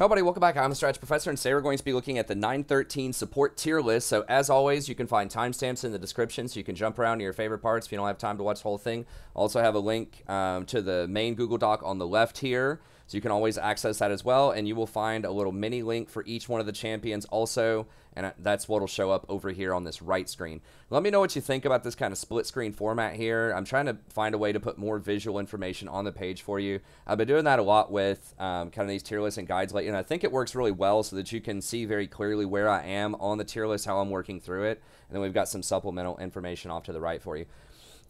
Hello everybody, welcome back. I'm the Strategy Professor, and today we're going to be looking at the 913 support tier list. So as always, you can find timestamps in the description, so you can jump around to your favorite parts if you don't have time to watch the whole thing. Also have a link to the main Google Doc on the left here, so you can always access that as well, and you will find a little mini link for each one of the champions also, and that's what will show up over here on this right screen. Let me know what you think about this kind of split screen format here. I'm trying to find a way to put more visual information on the page for you. I've been doing that a lot with kind of these tier lists and guides lately, and I think it works really well so that you can see very clearly where I am on the tier list, how I'm working through it, and then we've got some supplemental information off to the right for you.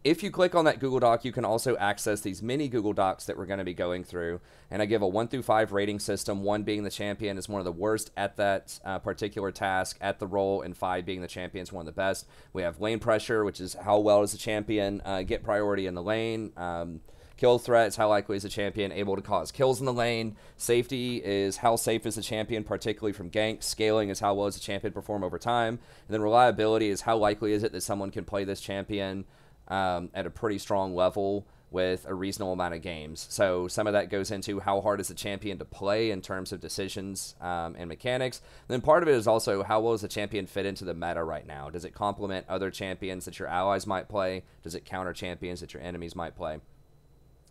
If you click on that Google Doc, you can also access these mini Google Docs that we're going to be going through. And I give a 1 through 5 rating system, 1 being the champion is one of the worst at that particular task, at the role, and 5 being the champion is one of the best. We have lane pressure, which is how well does the champion get priority in the lane. Kill threat is how likely is the champion able to cause kills in the lane. Safety is how safe is the champion, particularly from ganks. Scaling is how well does the champion perform over time. And then reliability is how likely is it that someone can play this champion at a pretty strong level with a reasonable amount of games. So some of that goes into how hard is the champion to play in terms of decisions and mechanics. And then part of it is also how well does the champion fit into the meta right now? Does it complement other champions that your allies might play? Does it counter champions that your enemies might play?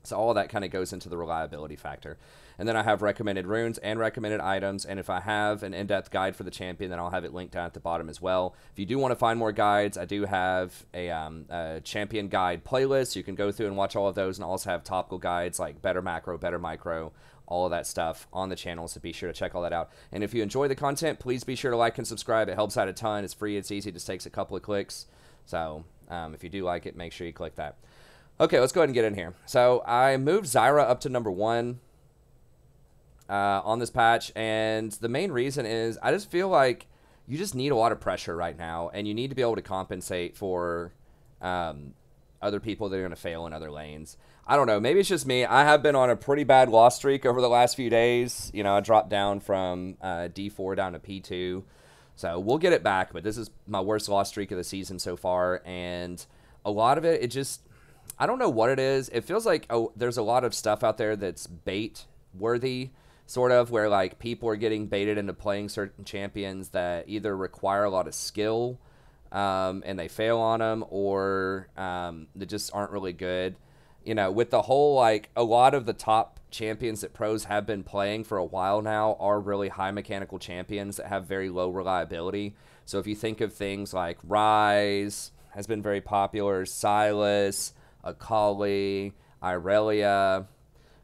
So all of that kind of goes into the reliability factor. And then I have recommended runes and recommended items. And if I have an in-depth guide for the champion, then I'll have it linked down at the bottom as well. If you do want to find more guides, I do have a champion guide playlist. You can go through and watch all of those, and also have topical guides like better macro, better micro, all of that stuff on the channel. So be sure to check all that out. And if you enjoy the content, please be sure to like and subscribe. It helps out a ton. It's free. It's easy. It just takes a couple of clicks. So if you do like it, make sure you click that. Okay, let's go ahead and get in here. So I moved Zyra up to number 1 on this patch, and the main reason is I just feel like you just need a lot of pressure right now, and you need to be able to compensate for other people that are going to fail in other lanes. I don't know. Maybe it's just me. I have been on a pretty bad loss streak over the last few days. You know, I dropped down from D4 down to P2. So we'll get it back, but this is my worst loss streak of the season so far, and a lot of it just... I don't know what it is. It feels like there's a lot of stuff out there that's bait-worthy, sort of, where like people are getting baited into playing certain champions that either require a lot of skill and they fail on them, or that just aren't really good. You know, with the whole, like, a lot of the top champions that pros have been playing for a while now are really high mechanical champions that have very low reliability. So if you think of things like Ryze has been very popular, Silas, Akali, Irelia,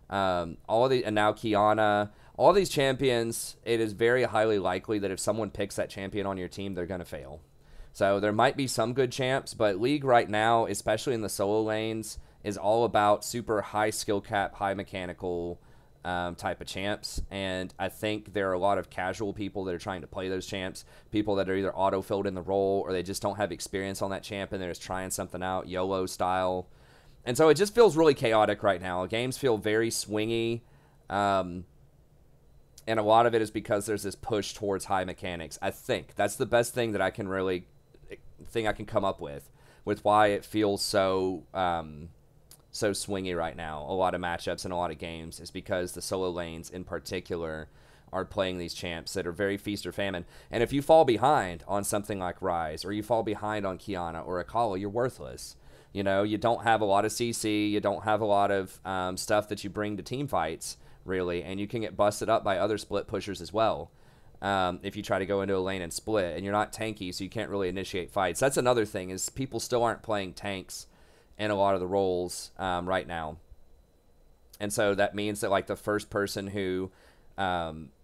all of the, and now Kiana, all these champions, it is very highly likely that if someone picks that champion on your team, they're going to fail. So there might be some good champs, but League right now, especially in the solo lanes, is all about super high skill cap, high mechanical type of champs. And I think there are a lot of casual people that are trying to play those champs, people that are either auto-filled in the role or they just don't have experience on that champ and they're just trying something out, YOLO style. And so it just feels really chaotic right now. Games feel very swingy. And a lot of it is because there's this push towards high mechanics. I think that's the best thing that I can really come up with why it feels so so swingy right now. A lot of matchups and a lot of games is because the solo lanes in particular are playing these champs that are very feast or famine. And if you fall behind on something like Ryze, or you fall behind on Kiana or Akali, you're worthless. You know, you don't have a lot of CC, you don't have a lot of stuff that you bring to team fights, really, and you can get busted up by other split pushers as well if you try to go into a lane and split, and you're not tanky, so you can't really initiate fights. That's another thing, is people still aren't playing tanks in a lot of the roles right now. And so that means that, like, the first person who...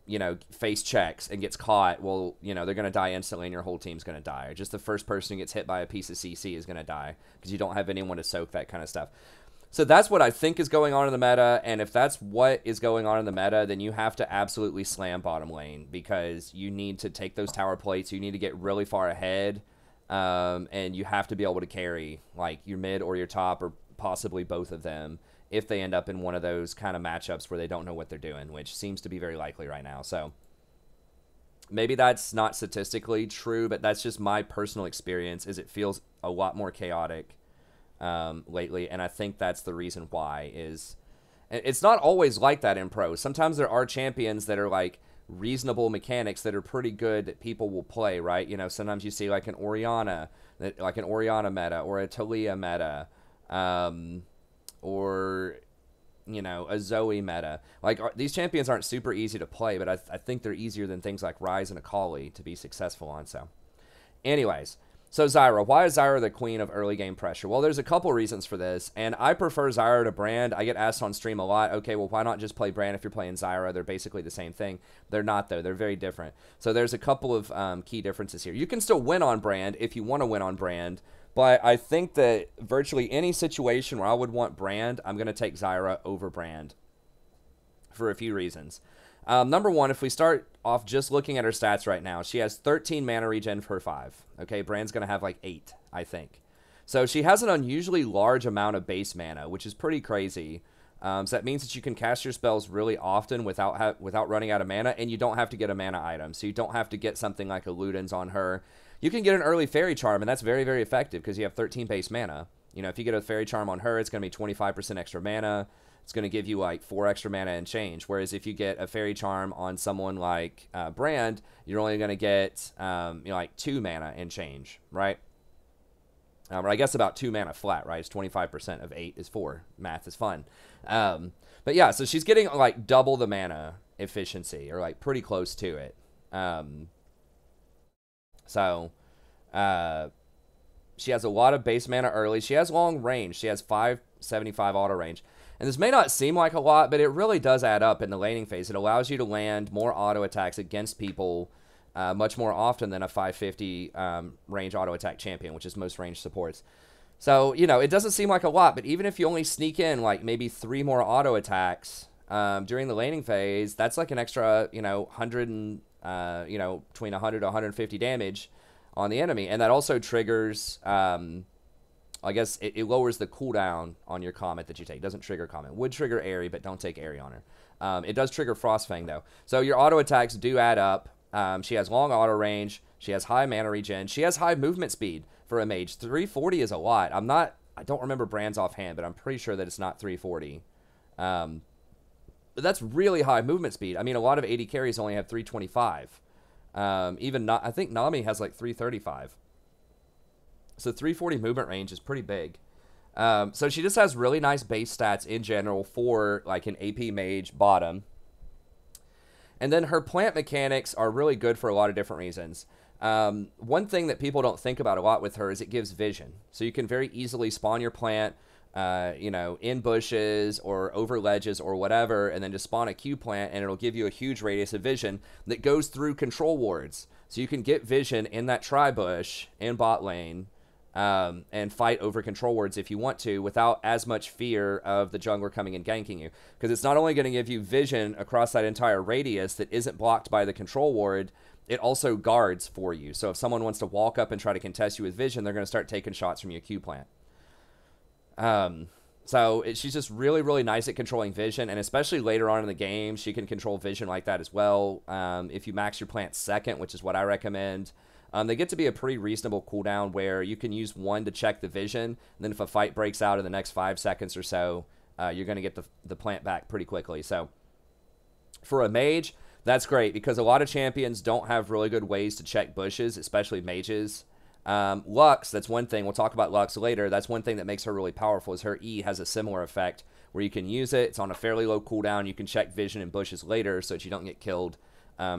you know, face checks and gets caught, well, you know, they're going to die instantly and your whole team's going to die. Or just the first person who gets hit by a piece of CC is going to die because you don't have anyone to soak that kind of stuff. So that's what I think is going on in the meta, and if that's what is going on in the meta, then you have to absolutely slam bottom lane because you need to take those tower plates, you need to get really far ahead, and you have to be able to carry, like, your mid or your top or possibly both of them if they end up in one of those kind of matchups where they don't know what they're doing, which seems to be very likely right now. So maybe that's not statistically true, but that's just my personal experience, is it feels a lot more chaotic lately, and I think that's the reason why. Is it's not always like that in pros. Sometimes there are champions that are, like, reasonable mechanics that are pretty good that people will play, right? You know, sometimes you see like an Orianna meta or a Talia meta, or, you know, a Zoe meta. Like, these champions aren't super easy to play, but I think they're easier than things like Ryze and Akali to be successful on. So, anyways, so Zyra. Why is Zyra the queen of early game pressure? Well, there's a couple reasons for this, and I prefer Zyra to Brand. I get asked on stream a lot, okay, well, why not just play Brand if you're playing Zyra? They're basically the same thing. They're not, though. They're very different. So there's a couple of key differences here. You can still win on Brand if you want to win on Brand, but I think that virtually any situation where I would want Brand, I'm going to take Zyra over Brand for a few reasons. Number one, if we start off just looking at her stats right now, she has 13 mana regen per 5. Okay, Brand's going to have like 8, I think. So she has an unusually large amount of base mana, which is pretty crazy. So that means that you can cast your spells really often without running out of mana, and you don't have to get a mana item. So you don't have to get something like a Luden's on her. You can get an early Fairy Charm, and that's very, very effective because you have 13 base mana. You know, if you get a Fairy Charm on her, it's going to be 25% extra mana. It's going to give you like 4 extra mana and change. Whereas if you get a Fairy Charm on someone like Brand, you're only going to get you know, like 2 mana and change, right? Or I guess about 2 mana flat, right? It's 25% of 8 is 4. Math is fun. But yeah, so she's getting like double the mana efficiency, or like pretty close to it. So she has a lot of base mana early. She has long range. She has 575 auto range. And this may not seem like a lot, but it really does add up in the laning phase. It allows you to land more auto attacks against people much more often than a 550 range auto attack champion, which is most range supports. So, you know, it doesn't seem like a lot, but even if you only sneak in like maybe 3 more auto attacks during the laning phase, that's like an extra, you know, 100 and, you know, between 100 to 150 damage on the enemy. And that also triggers, I guess it lowers the cooldown on your Comet that you take. It doesn't trigger Comet. Would trigger Airy, but don't take Airy on her. It does trigger Frostfang, though. So your auto attacks do add up. She has long auto range. She has high mana regen. She has high movement speed for a mage. 340 is a lot. I don't remember Brands offhand, but I'm pretty sure that it's not 340. But that's really high movement speed. I mean, a lot of 80 carries only have 325. I think Nami has like 335. So 340 movement range is pretty big. So she just has really nice base stats in general for like an AP mage bottom. And then her plant mechanics are really good for a lot of different reasons. One thing that people don't think about a lot with her is it gives vision. So you can very easily spawn your plant, you know, in bushes or over ledges or whatever, and then just spawn a Q plant, and it'll give you a huge radius of vision that goes through control wards. So you can get vision in that tri-bush in bot lane, and fight over control wards if you want to without as much fear of the jungler coming and ganking you. Because it's not only going to give you vision across that entire radius that isn't blocked by the control ward, it also guards for you. So if someone wants to walk up and try to contest you with vision, they're going to start taking shots from your Q plant. She's just really, really nice at controlling vision, and especially later on in the game, she can control vision like that as well. If you max your plant second, which is what I recommend, they get to be a pretty reasonable cooldown where you can use 1 to check the vision, and then if a fight breaks out in the next 5 seconds or so, you're going to get the plant back pretty quickly. So for a mage, that's great because a lot of champions don't have really good ways to check bushes, especially mages. Lux, that's one thing. We'll talk about Lux later. That's one thing that makes her really powerful is her E has a similar effect where you can use it. It's on a fairly low cooldown. You can check vision in bushes later so that you don't get killed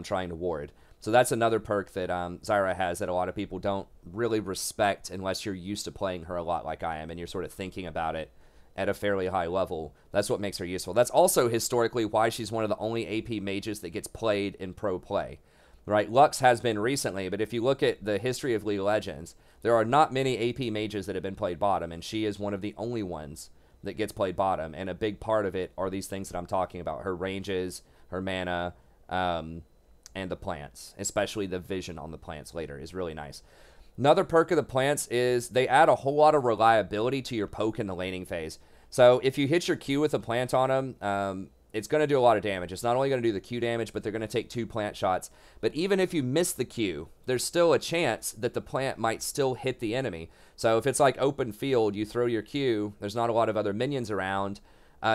trying to ward. So that's another perk that Zyra has that a lot of people don't really respect unless you're used to playing her a lot like I am and you're sort of thinking about it at a fairly high level. That's what makes her useful. That's also historically why she's one of the only AP mages that gets played in pro play. Right? Lux has been recently, but if you look at the history of League of Legends, there are not many AP mages that have been played bottom, and she is one of the only ones that gets played bottom, and a big part of it are these things that I'm talking about. Her ranges, her mana, and the plants, especially the vision on the plants later is really nice. Another perk of the plants is they add a whole lot of reliability to your poke in the laning phase. So if you hit your Q with a plant on them, it's going to do a lot of damage. It's not only going to do the Q damage, but they're going to take 2 plant shots. But even if you miss the Q, there's still a chance that the plant might still hit the enemy. So if it's like open field, you throw your Q, there's not a lot of other minions around,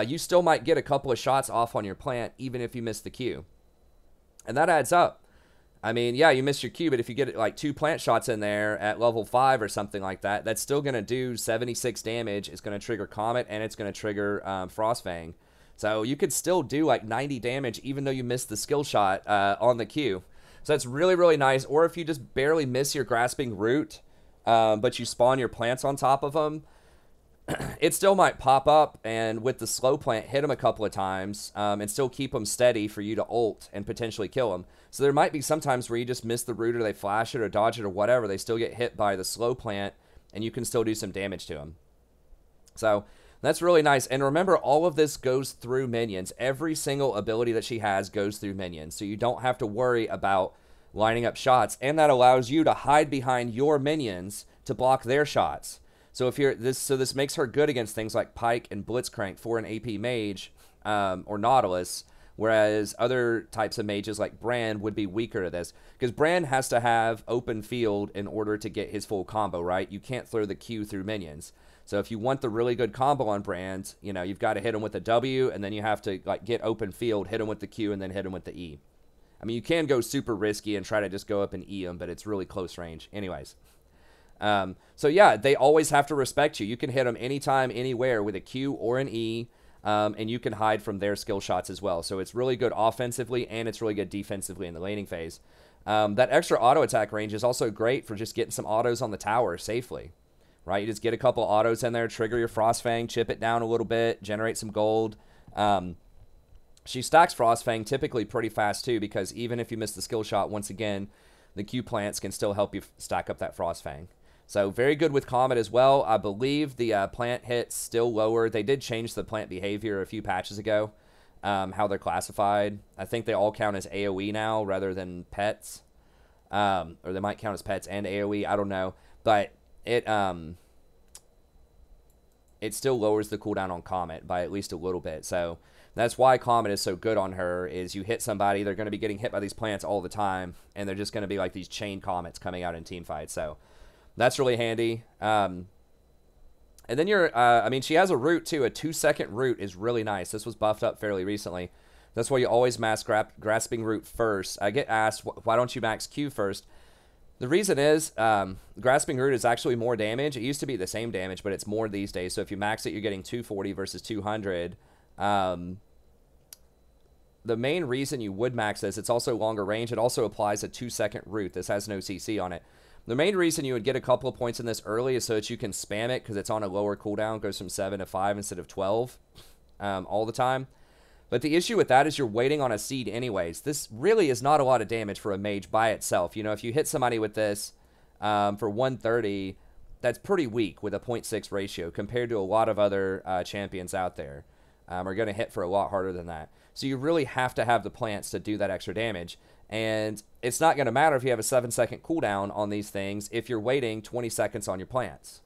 you still might get a couple of shots off on your plant even if you miss the Q. And that adds up. I mean, yeah, you missed your Q, but if you get like 2 plant shots in there at level 5 or something like that, that's still going to do 76 damage. It's going to trigger Comet, and it's going to trigger Frostfang. So you could still do like 90 damage even though you missed the skill shot on the Q. So that's really, really nice. Or if you just barely miss your Grasping Root, but you spawn your plants on top of them, it still might pop up, and with the slow plant, hit them a couple of times and still keep them steady for you to ult and potentially kill them. So there might be some times where you just miss the root, or they flash it or dodge it or whatever. They still get hit by the slow plant, and you can still do some damage to them. So that's really nice. And remember, all of this goes through minions. Every single ability that she has goes through minions. So you don't have to worry about lining up shots. And that allows you to hide behind your minions to block their shots. So if you're this makes her good against things like Pyke and Blitzcrank for an AP mage or Nautilus, whereas other types of mages like Brand would be weaker to this, because Brand has to have open field in order to get his full combo, right? You can't throw the Q through minions. So if you want the really good combo on Brand, you know, you've got to hit him with the W, and then you have to like get open field, hit him with the Q, and then hit him with the E. I mean, you can go super risky and try to just go up and E him, but it's really close range. Anyways. So yeah, they always have to respect you. You can hit them anytime, anywhere with a Q or an E, and you can hide from their skill shots as well. So it's really good offensively, and it's really good defensively in the laning phase. That extra auto attack range is also great for just getting some autos on the tower safely, right? You just get a couple autos in there, trigger your Frostfang, chip it down a little bit, generate some gold. She stacks Frostfang typically pretty fast too, because even if you miss the skill shot, once again, the Q plants can still help you stack up that Frostfang. So very good with Comet as well. I believe the plant hits still lower. They did change the plant behavior a few patches ago, how they're classified. I think they all count as AoE now rather than pets. Or they might count as pets and AoE. I don't know. But it still lowers the cooldown on Comet by at least a little bit. So that's why Comet is so good on her, is you hit somebody, they're going to be getting hit by these plants all the time, and they're just going to be like these chain comets coming out in team fights. So that's really handy. And then I mean, she has a root too. A 2-second root is really nice. This was buffed up fairly recently. That's why you always max Grasping Root first. I get asked, why don't you max Q first? The reason is, Grasping Root is actually more damage. It used to be the same damage, but it's more these days. So if you max it, you're getting 240 versus 200. The main reason you would max this, it's also longer range. It also applies a 2-second root. This has no CC on it. The main reason you would get a couple of points in this early is so that you can spam it, because it's on a lower cooldown. It goes from 7 to 5 instead of 12 all the time. But the issue with that is you're waiting on a seed anyways. This really is not a lot of damage for a mage by itself. You know, if you hit somebody with this for 130, that's pretty weak with a 0.6 ratio compared to a lot of other champions out there. Are going to hit for a lot harder than that. So you really have to have the plants to do that extra damage. And it's not going to matter if you have a 7-second cooldown on these things if you're waiting 20 seconds on your plants.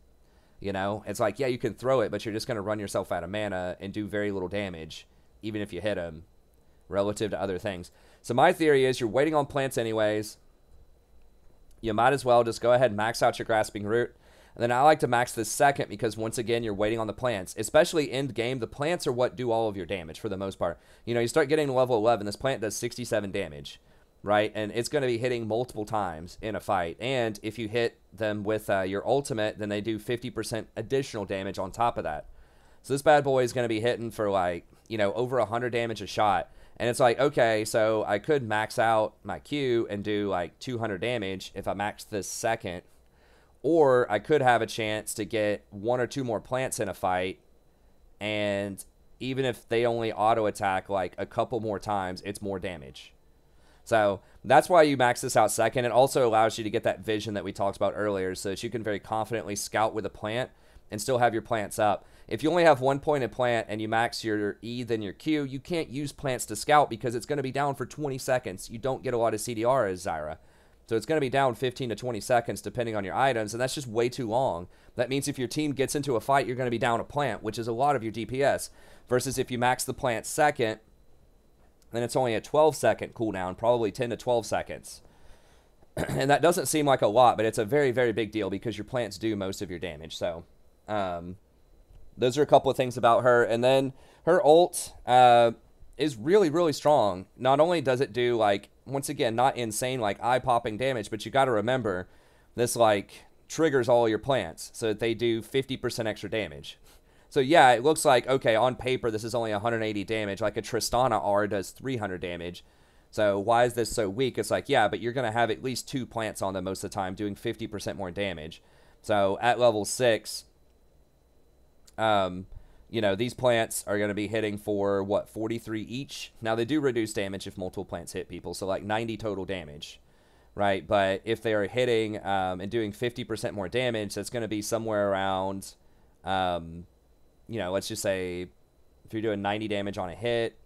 You know, it's like, yeah, you can throw it, but you're just going to run yourself out of mana and do very little damage, even if you hit them, relative to other things. So my theory is you're waiting on plants anyways. You might as well just go ahead and max out your Grasping Root. And then I like to max this second because, once again, you're waiting on the plants. Especially end game, the plants are what do all of your damage for the most part. You know, you start getting to level 11, this plant does 67 damage, right? And it's going to be hitting multiple times in a fight. And if you hit them with your ultimate, then they do 50% additional damage on top of that. So this bad boy is going to be hitting for, like, you know, over 100 damage a shot. And it's like, okay, so I could max out my Q and do, like, 200 damage if I max this second. Or I could have a chance to get 1 or 2 more plants in a fight, and even if they only auto attack like a couple more times, it's more damage. So that's why you max this out second. It also allows you to get that vision that we talked about earlier, so that you can very confidently scout with a plant and still have your plants up. If you only have 1 pointed plant and you max your E then your Q, you can't use plants to scout because it's going to be down for 20 seconds. You don't get a lot of CDR as Zyra. So it's going to be down 15 to 20 seconds depending on your items, and that's just way too long. That means if your team gets into a fight, you're going to be down a plant, which is a lot of your DPS. Versus if you max the plant second, then it's only a 12-second cooldown, probably 10 to 12 seconds. And that doesn't seem like a lot, but it's a very, very big deal because your plants do most of your damage. So those are a couple of things about her. And then her ult, is really, really strong. Not only does it do, like, once again, not insane, like, eye-popping damage, but you got to remember, this, like, triggers all your plants, so that they do 50% extra damage. So, yeah, it looks like, okay, on paper, this is only 180 damage. Like, a Tristana R does 300 damage. So, why is this so weak? It's like, yeah, but you're going to have at least 2 plants on them most of the time, doing 50% more damage. So, at level 6... you know, these plants are going to be hitting for, what, 43 each? Now, they do reduce damage if multiple plants hit people, so like 90 total damage, right? But if they are hitting and doing 50% more damage, that's going to be somewhere around, you know, let's just say if you're doing 90 damage on a hit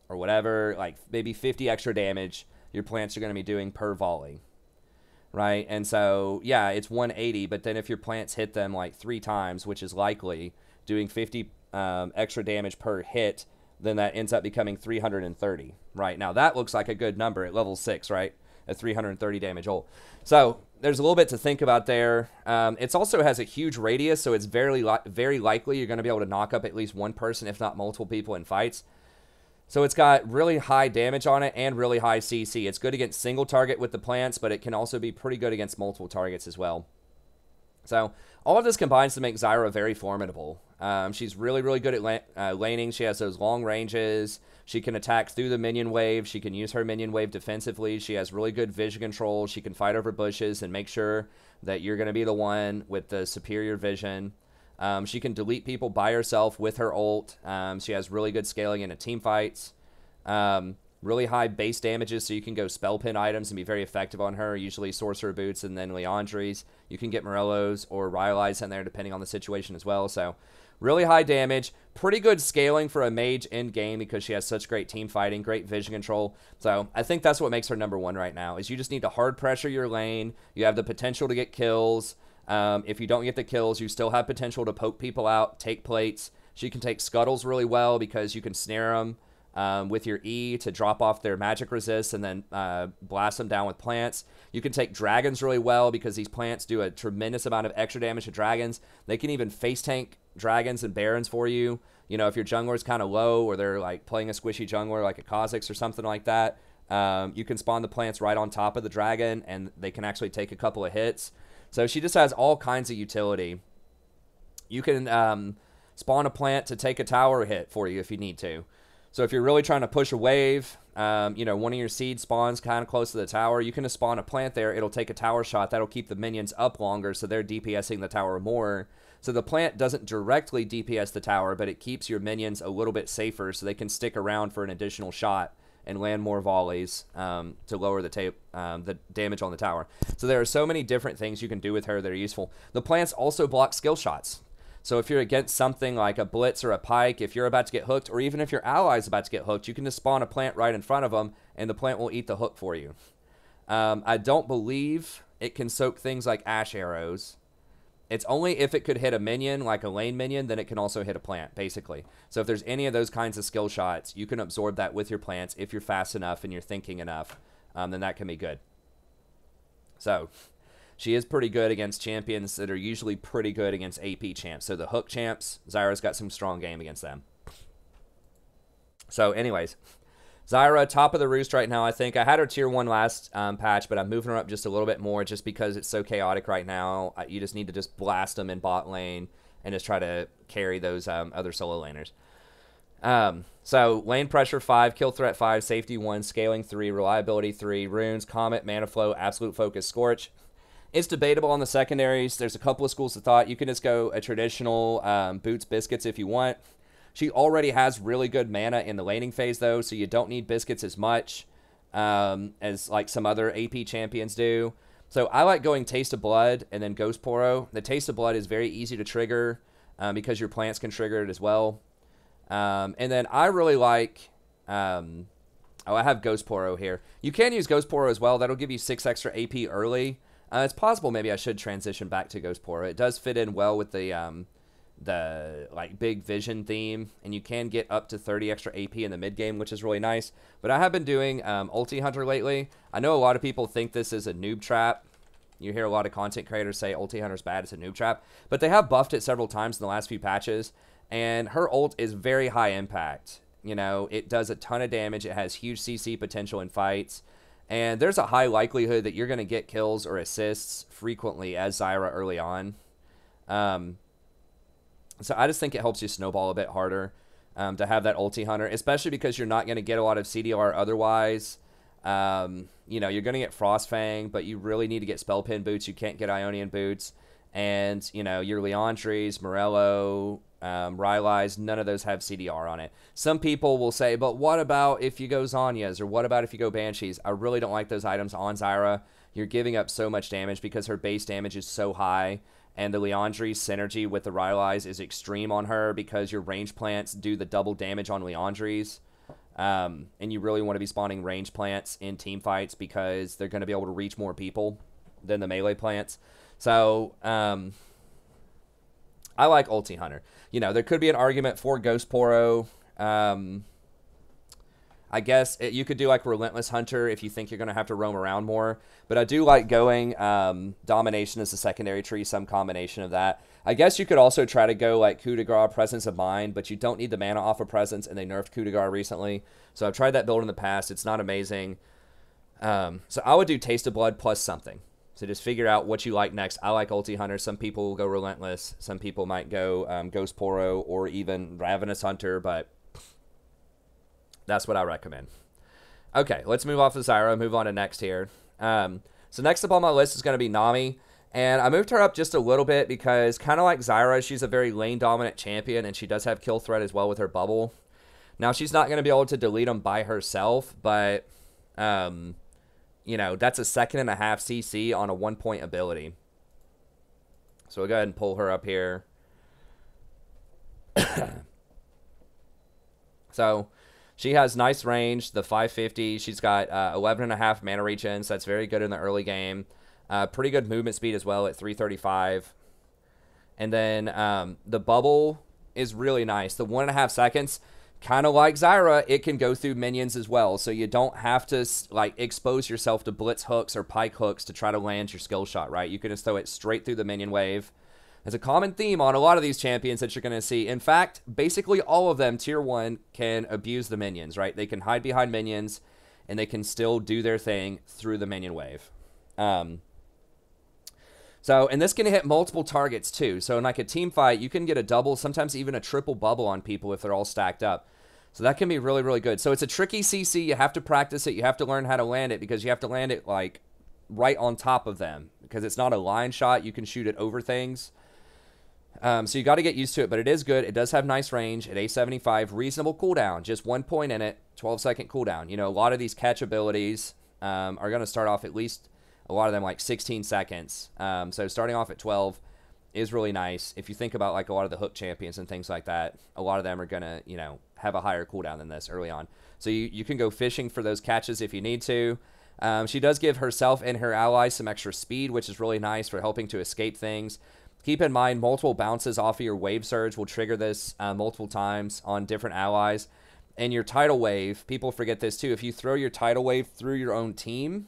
or whatever, like maybe 50 extra damage your plants are going to be doing per volley, right? And so, yeah, it's 180, but then if your plants hit them like 3 times, which is likely, doing 50 extra damage per hit, then that ends up becoming 330, right? Now, that looks like a good number at level 6, right? A 330 damage ult. So, there's a little bit to think about there. It also has a huge radius, so it's very likely you're going to be able to knock up at least one person, if not multiple people in fights. So, it's got really high damage on it and really high CC. It's good against single target with the plants, but it can also be pretty good against multiple targets as well. So, all of this combines to make Zyra very formidable. She's really, really good at laning. She has those long ranges. She can attack through the minion wave. She can use her minion wave defensively. She has really good vision control. She can fight over bushes and make sure that you're going to be the one with the superior vision. She can delete people by herself with her ult. She has really good scaling into team fights. Really high base damages, so you can go spell pin items and be very effective on her, usually Sorcerer Boots and then Leandries. You can get Morellos or Rylai's in there depending on the situation as well. So, really high damage, pretty good scaling for a mage in game because she has such great team fighting, great vision control. So, I think that's what makes her number 1 right now, is you just need to hard pressure your lane. You have the potential to get kills. If you don't get the kills, you still have potential to poke people out, take plates. She can take scuttles really well because you can snare them. With your E to drop off their magic resist and then blast them down with plants. You can take dragons really well because these plants do a tremendous amount of extra damage to dragons. They can even face tank dragons and barons for you. You know, if your jungler is kind of low or they're like playing a squishy jungler like a Kha'Zix or something like that, you can spawn the plants right on top of the dragon and they can actually take a couple of hits. So she just has all kinds of utility. You can spawn a plant to take a tower hit for you if you need to. So if you're really trying to push a wave, you know, one of your seed spawns kind of close to the tower, you can just spawn a plant there. It'll take a tower shot. That'll keep the minions up longer, so they're DPSing the tower more. So the plant doesn't directly DPS the tower, but it keeps your minions a little bit safer so they can stick around for an additional shot and land more volleys to lower the damage on the tower. So there are so many different things you can do with her that are useful. The plants also block skill shots. So if you're against something like a Blitz or a Pyke, if you're about to get hooked, or even if your ally is about to get hooked, you can just spawn a plant right in front of them, and the plant will eat the hook for you. I don't believe it can soak things like Ash Arrows. It's only if it could hit a minion, like a lane minion, then it can also hit a plant, basically. So if there's any of those kinds of skill shots, you can absorb that with your plants if you're fast enough and you're thinking enough. Then that can be good. So she is pretty good against champions that are usually pretty good against AP champs. So the hook champs, Zyra's got some strong game against them. So anyways, Zyra, top of the roost right now, I think. I had her tier 1 last patch, but I'm moving her up just a little bit more just because it's so chaotic right now. You just need to just blast them in bot lane and just try to carry those other solo laners. So lane pressure 5, kill threat 5, safety 1, scaling 3, reliability 3, runes, comet, mana flow, absolute focus, scorch. It's debatable on the secondaries. There's a couple of schools of thought. You can just go a traditional boots biscuits if you want. She already has really good mana in the laning phase, though, so you don't need biscuits as much as like some other AP champions do. So I like going Taste of Blood and then Ghost Poro. The Taste of Blood is very easy to trigger because your plants can trigger it as well. And then I really like... oh, I have Ghost Poro here. You can use Ghost Poro as well. That'll give you 6 extra AP early. It's possible maybe I should transition back to Ghost Poro. It does fit in well with the like big vision theme, and you can get up to 30 extra AP in the mid game, which is really nice. But I have been doing Ulti Hunter lately. I know a lot of people think this is a noob trap. You hear a lot of content creators say Ulti Hunter's bad, it's a noob trap, but they have buffed it several times in the last few patches, and her ult is very high impact. You know, it does a ton of damage. It has huge CC potential in fights. And there's a high likelihood that you're going to get kills or assists frequently as Zyra early on. So I just think it helps you snowball a bit harder to have that ulti hunter, especially because you're not going to get a lot of CDR otherwise. You know, you're going to get Frostfang, but you really need to get Spell Pin boots. You can't get Ionian boots. And, you know, your Leandries, Morello, Rylai's, none of those have CDR on it. Some people will say, but what about if you go Zhonya's, or what about if you go Banshees? I really don't like those items on Zyra. You're giving up so much damage because her base damage is so high, and the Leandry's synergy with the Rylai's is extreme on her because your range plants do the double damage on Leandry's. And you really want to be spawning range plants in team fights because they're going to be able to reach more people than the melee plants. So, I like Ulti Hunter. You know, there could be an argument for Ghost Poro. I guess you could do like Relentless Hunter if you think you're going to have to roam around more. But I do like going Domination as a secondary tree, some combination of that. I guess you could also try to go like Coup de Grace, Presence of Mind, but you don't need the mana off of Presence, and they nerfed Coup de Grace recently. So I've tried that build in the past. It's not amazing. So I would do Taste of Blood plus something. So just figure out what you like next. I like Ulti Hunter. Some people will go Relentless. Some people might go Ghost Poro or even Ravenous Hunter, but that's what I recommend. Okay, let's move off of Zyra, move on to next here. So next up on my list is going to be Nami. And I moved her up just a little bit because kind of like Zyra, she's a very lane-dominant champion, and she does have kill threat as well with her bubble. Now, she's not going to be able to delete them by herself, but you know, that's a 2.5 CC on a 1-point ability. So we'll go ahead and pull her up here. So she has nice range, the 550. She's got 11.5 mana regen, so that's very good in the early game. Pretty good movement speed as well at 335. And then the bubble is really nice. The 1.5 seconds, kind of like Zyra, it can go through minions as well. So you don't have to like expose yourself to blitz hooks or Pyke hooks to try to land your skill shot, right? You can just throw it straight through the minion wave. There's a common theme on a lot of these champions that you're going to see. In fact, basically all of them, tier 1, can abuse the minions, right? They can hide behind minions, and they can still do their thing through the minion wave. So, and this can hit multiple targets too. So in like a team fight, you can get a double, sometimes even a triple bubble on people if they're all stacked up. So that can be really, really good. So it's a tricky CC. You have to practice it. You have to learn how to land it because you have to land it like right on top of them because it's not a line shot. You can shoot it over things. So you got to get used to it, but it is good. It does have nice range at 875, reasonable cooldown, just 1 point in it, 12-second cooldown. You know, a lot of these catch abilities are going to start off at least, a lot of them like 16 seconds. So starting off at 12 is really nice. If you think about like a lot of the hook champions and things like that, a lot of them are going to, you know, have a higher cooldown than this early on. So you can go fishing for those catches if you need to. She does give herself and her allies some extra speed, which is really nice for helping to escape things. Keep in mind, multiple bounces off of your wave surge will trigger this multiple times on different allies. And your tidal wave, people forget this too. If you throw your tidal wave through your own team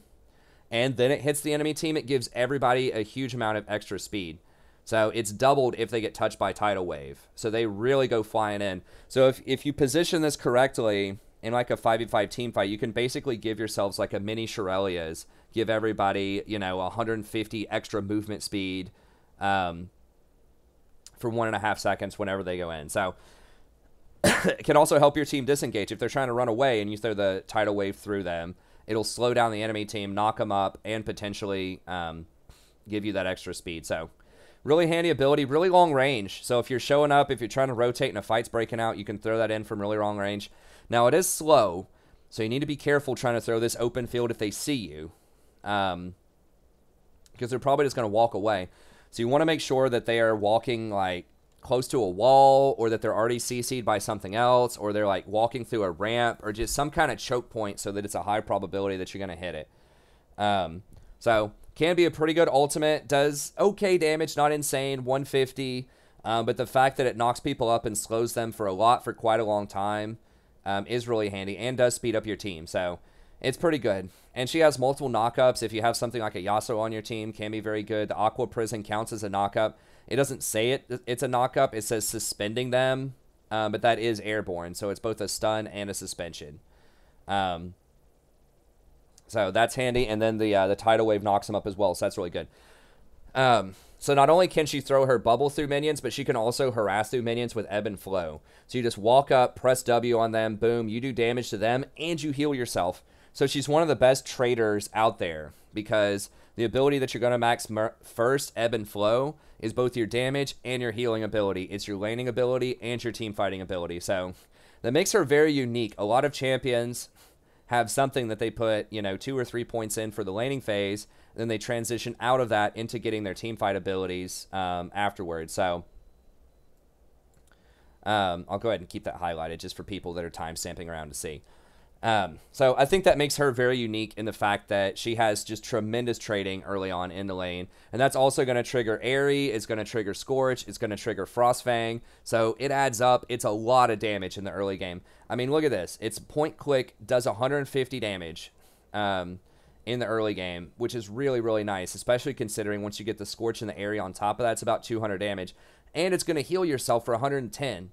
and then it hits the enemy team, it gives everybody a huge amount of extra speed. So it's doubled if they get touched by tidal wave. So they really go flying in. So if you position this correctly in like a 5v5 team fight, you can basically give yourselves like a mini Shirelias, give everybody, you know, 150 extra movement speed for 1.5 seconds whenever they go in. So it can also help your team disengage. If they're trying to run away and you throw the tidal wave through them, it'll slow down the enemy team, knock them up, and potentially give you that extra speed. So really handy ability, really long range. So if you're showing up, if you're trying to rotate and a fight's breaking out, you can throw that in from really long range. Now, it is slow, so you need to be careful trying to throw this open field if they see you, because they're probably just going to walk away. So you want to make sure that they are walking like close to a wall, or that they're already CC'd by something else, or they're like walking through a ramp, or just some kind of choke point so that it's a high probability that you're going to hit it. So can be a pretty good ultimate, does okay damage, not insane, 150, but the fact that it knocks people up and slows them for quite a long time is really handy, and does speed up your team. So it's pretty good. And she has multiple knockups. If you have something like a Yasuo on your team, can be very good. The Aqua Prison counts as a knockup. It doesn't say it's a knockup. It says suspending them but that is airborne, so it's both a stun and a suspension. So that's handy, and then the tidal wave knocks him up as well, so that's really good. So not only can she throw her bubble through minions, but she can also harass through minions with ebb and flow. So you just walk up, press W on them, boom, you do damage to them, and you heal yourself. So she's one of the best traders out there, because the ability that you're going to max first, ebb and flow, is both your damage and your healing ability. It's your laning ability and your team fighting ability. So that makes her very unique. A lot of champions have something that they put, 2 or 3 points in for the laning phase, and then they transition out of that into getting their team fight abilities afterwards. So I'll go ahead and keep that highlighted just for people that are timestamping around to see. So I think that makes her very unique in the fact that she has just tremendous trading early on in the lane. And that's also going to trigger Airy, it's going to trigger Scorch, it's going to trigger Frostfang. So it adds up. It's a lot of damage in the early game. I mean, look at this. It's point click, does 150 damage in the early game, which is really, really nice, especially considering once you get the Scorch and the Airy on top of that, it's about 200 damage. And it's going to heal yourself for 110.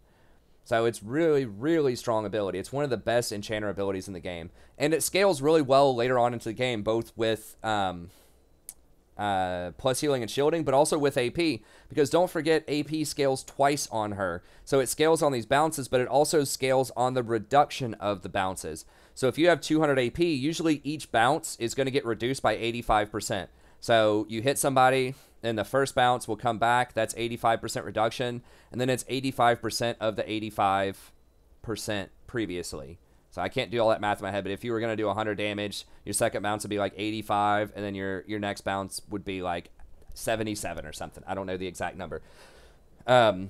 So it's really, really strong ability. It's one of the best enchanter abilities in the game. And it scales really well later on into the game, both with plus healing and shielding, but also with AP. Because don't forget, AP scales twice on her. So it scales on these bounces, but it also scales on the reduction of the bounces. So if you have 200 AP, usually each bounce is going to get reduced by 85%. So you hit somebody, and the first bounce will come back. That's 85% reduction. And then it's 85% of the 85% previously. So I can't do all that math in my head, but if you were going to do 100 damage, your second bounce would be like 85, and then your next bounce would be like 77 or something. I don't know the exact number. But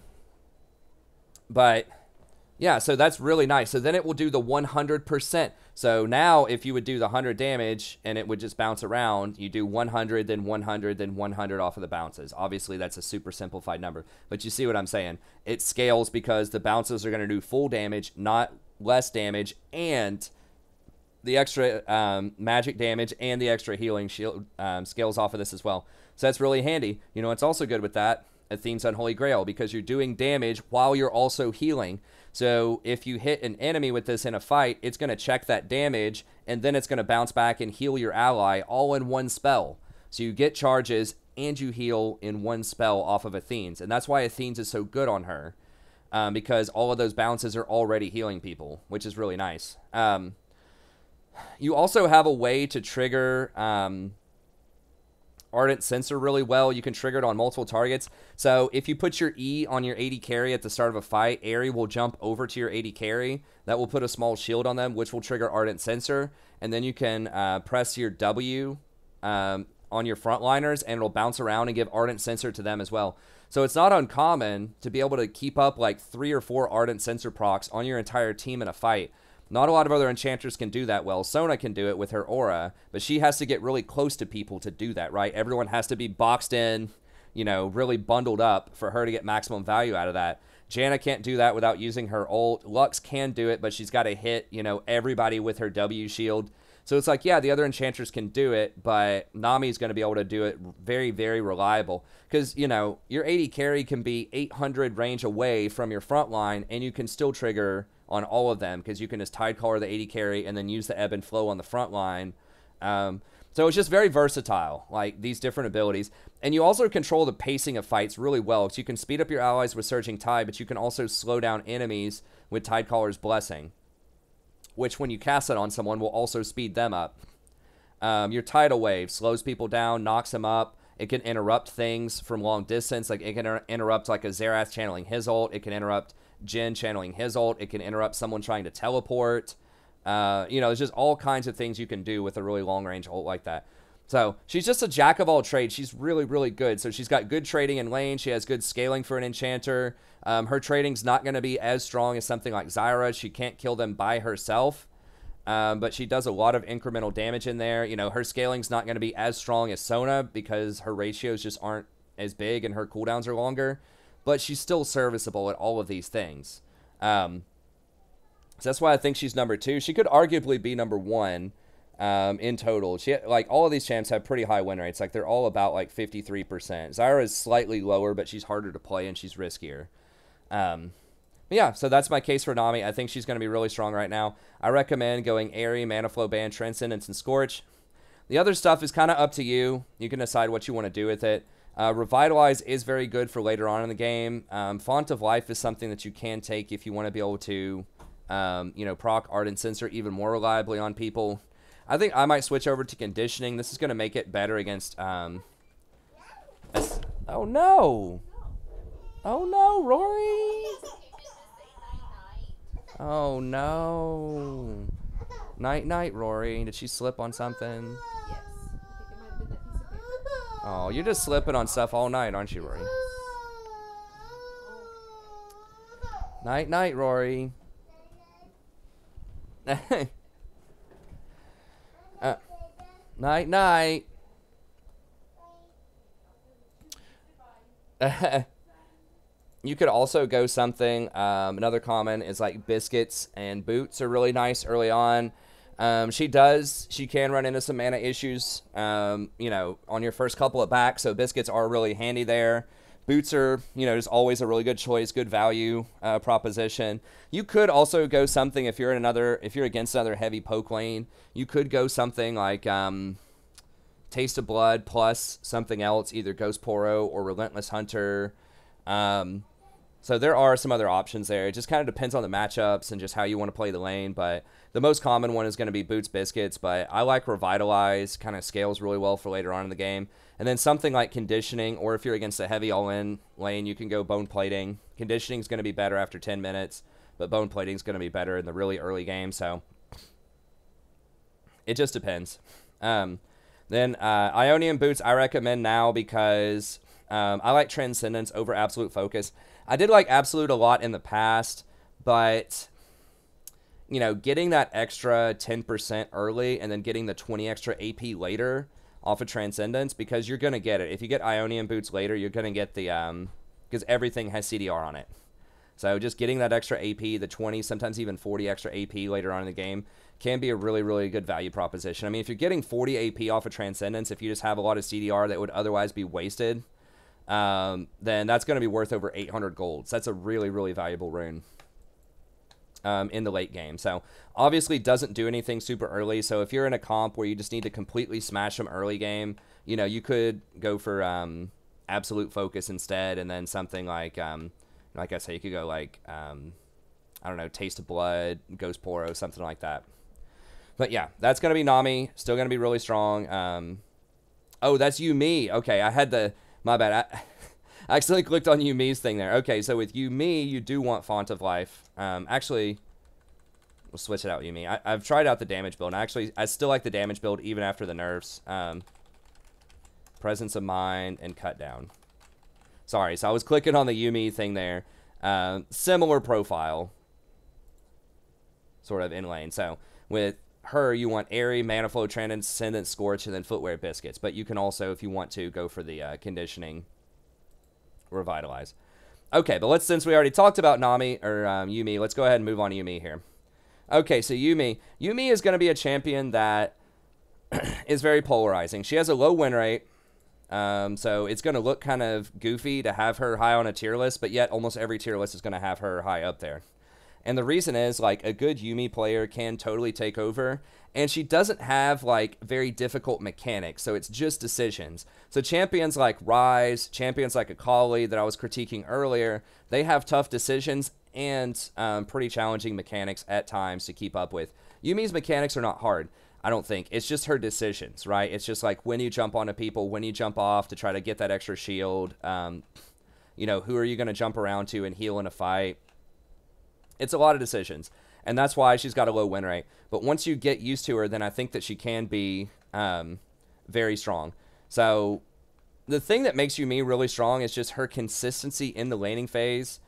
yeah, so that's really nice. So then it will do the 100%. So now if you would do the 100 damage and it would just bounce around, you do 100, then 100, then 100 off of the bounces. Obviously, that's a super simplified number. But you see what I'm saying. It scales because the bounces are going to do full damage, not less damage, and the extra magic damage and the extra healing shield scales off of this as well. So that's really handy. It's also good with that, Athene's Unholy Grail, because you're doing damage while you're also healing. So if you hit an enemy with this in a fight, it's going to check that damage, and then it's going to bounce back and heal your ally all in one spell. So you get charges and you heal in one spell off of Athene's. And that's why Athene's is so good on her, because all of those bounces are already healing people, which is really nice. You also have a way to trigger Ardent Sensor really well. You can trigger it on multiple targets. So if you put your E on your AD carry at the start of a fight, Airy will jump over to your AD carry. That will put a small shield on them, which will trigger Ardent Sensor. And then you can press your W on your frontliners, and it'll bounce around and give Ardent Sensor to them as well. So it's not uncommon to be able to keep up like 3 or 4 Ardent Sensor procs on your entire team in a fight. Not a lot of other enchanters can do that well. Sona can do it with her aura, but she has to get really close to people to do that, right? Everyone has to be boxed in, really bundled up for her to get maximum value out of that. Janna can't do that without using her ult. Lux can do it, but she's got to hit, everybody with her W shield. So it's like, yeah, the other enchanters can do it, but Nami's going to be able to do it very, very reliable. Because, your AD carry can be 800 range away from your front line, and you can still trigger on all of them, because you can just Tidecaller the AD carry and then use the ebb and flow on the front line. So it's just very versatile, like these different abilities. And you also control the pacing of fights really well, because you can speed up your allies with Surging Tide, but you can also slow down enemies with Tidecaller's Blessing, which when you cast it on someone will also speed them up. Your Tidal Wave slows people down, knocks them up. It can interrupt things from long distance. Like it can interrupt like a Xerath channeling his ult. It can interrupt Jhin channeling his ult. It can interrupt someone trying to teleport. There's just all kinds of things you can do with a really long-range ult like that. So she's just a jack of all trades. She's really, really good. So she's got good trading in lane. She has good scaling for an enchanter. Her trading's not going to be as strong as something like Zyra. She can't kill them by herself. But she does a lot of incremental damage in there. Her scaling's not going to be as strong as Sona because her ratios just aren't as big and her cooldowns are longer. But she's still serviceable at all of these things. So that's why I think she's number 2. She could arguably be number 1 in total. All of these champs have pretty high win rates. Like they're all about like 53%. Zyra is slightly lower, but she's harder to play and she's riskier. Yeah, so that's my case for Nami. I think she's going to be really strong right now. I recommend going Airy, Mana Flow Band, Transcendence, and Scorch. The other stuff is kind of up to you. You can decide what you want to do with it. Revitalize is very good for later on in the game. Font of Life is something that you can take if you want to be able to, you know, proc Ardent Sensor even more reliably on people. I think I might switch over to Conditioning. This is going to make it better against... oh, no. Oh, no, Rory. Oh, no. Night, Rory. Did she slip on something? Yes. I think it might have been that piece of paper. Oh, you're just slipping on stuff all night, aren't you, Rory? Night, Rory. Night. You could also go something, another common is like biscuits and boots are really nice early on. She can run into some mana issues, you know, on your first couple of backs, so biscuits are really handy there. Boots are, you know, just always a really good choice, good value proposition. You could also go something if you're against another heavy poke lane. You could go something like Taste of Blood plus something else, either Ghost Poro or Relentless Hunter. So there are some other options there. It just kind of depends on the matchups and just how you want to play the lane. But the most common one is going to be Boots Biscuits. But I like Revitalize. Kind of scales really well for later on in the game. And then something like Conditioning, or if you're against a heavy all-in lane, you can go Bone Plating. Conditioning is going to be better after 10 minutes, but Bone Plating is going to be better in the really early game. So it just depends. Then Ionian Boots I recommend now because I like Transcendence over Absolute Focus. I did like Absolute a lot in the past, but, you know, getting that extra 10% early and then getting the 20 extra AP later off of Transcendence, because you're going to get it. If you get Ionian Boots later, you're going to get the, because everything has CDR on it. So just getting that extra AP, the 20, sometimes even 40 extra AP later on in the game, can be a really, really good value proposition. I mean, if you're getting 40 AP off of Transcendence, if you just have a lot of CDR that would otherwise be wasted, then that's going to be worth over 800 golds. That's a really, really valuable rune in the late game. So obviously doesn't do anything super early. So if you're in a comp where you just need to completely smash them early game, you know, you could go for Absolute Focus instead, and then something like I say, you could go like I don't know, Taste of Blood, Ghost Poro, something like that. But yeah, that's going to be Nami. Still going to be really strong. Oh, that's Yuumi. Okay, I had the... My bad. I accidentally clicked on Yuumi's thing there. Okay, so with Yuumi, you do want Font of Life. Actually, we'll switch it out, Yuumi. I've tried out the damage build. And I still like the damage build even after the nerfs. Presence of Mind and Cut Down. Sorry, so I was clicking on the Yuumi thing there. Similar profile. Sort of in lane. So with her, you want Airy, Mana Flow, Transcendence, Scorch, and then Footwear Biscuits. But you can also, if you want to, go for the Conditioning, Revitalize. Okay, but since we already talked about Nami, or Yuumi, let's go ahead and move on to Yuumi here. Okay, so Yuumi. Yuumi is going to be a champion that is very polarizing. She has a low win rate, so it's going to look kind of goofy to have her high on a tier list, but yet almost every tier list is going to have her high up there. And the reason is, like, a good Yuumi player can totally take over, and she doesn't have, like, very difficult mechanics, so it's just decisions. So champions like Rise, champions like Akali that I was critiquing earlier, they have tough decisions and pretty challenging mechanics at times to keep up with. Yuumi's mechanics are not hard, I don't think. It's just her decisions, right? It's just like when you jump onto people, when you jump off to try to get that extra shield, you know, who are you going to jump around to and heal in a fight? It's a lot of decisions, and that's why she's got a low win rate. But once you get used to her, then I think that she can be very strong. So the thing that makes Yuumi really strong is just her consistency in the laning phase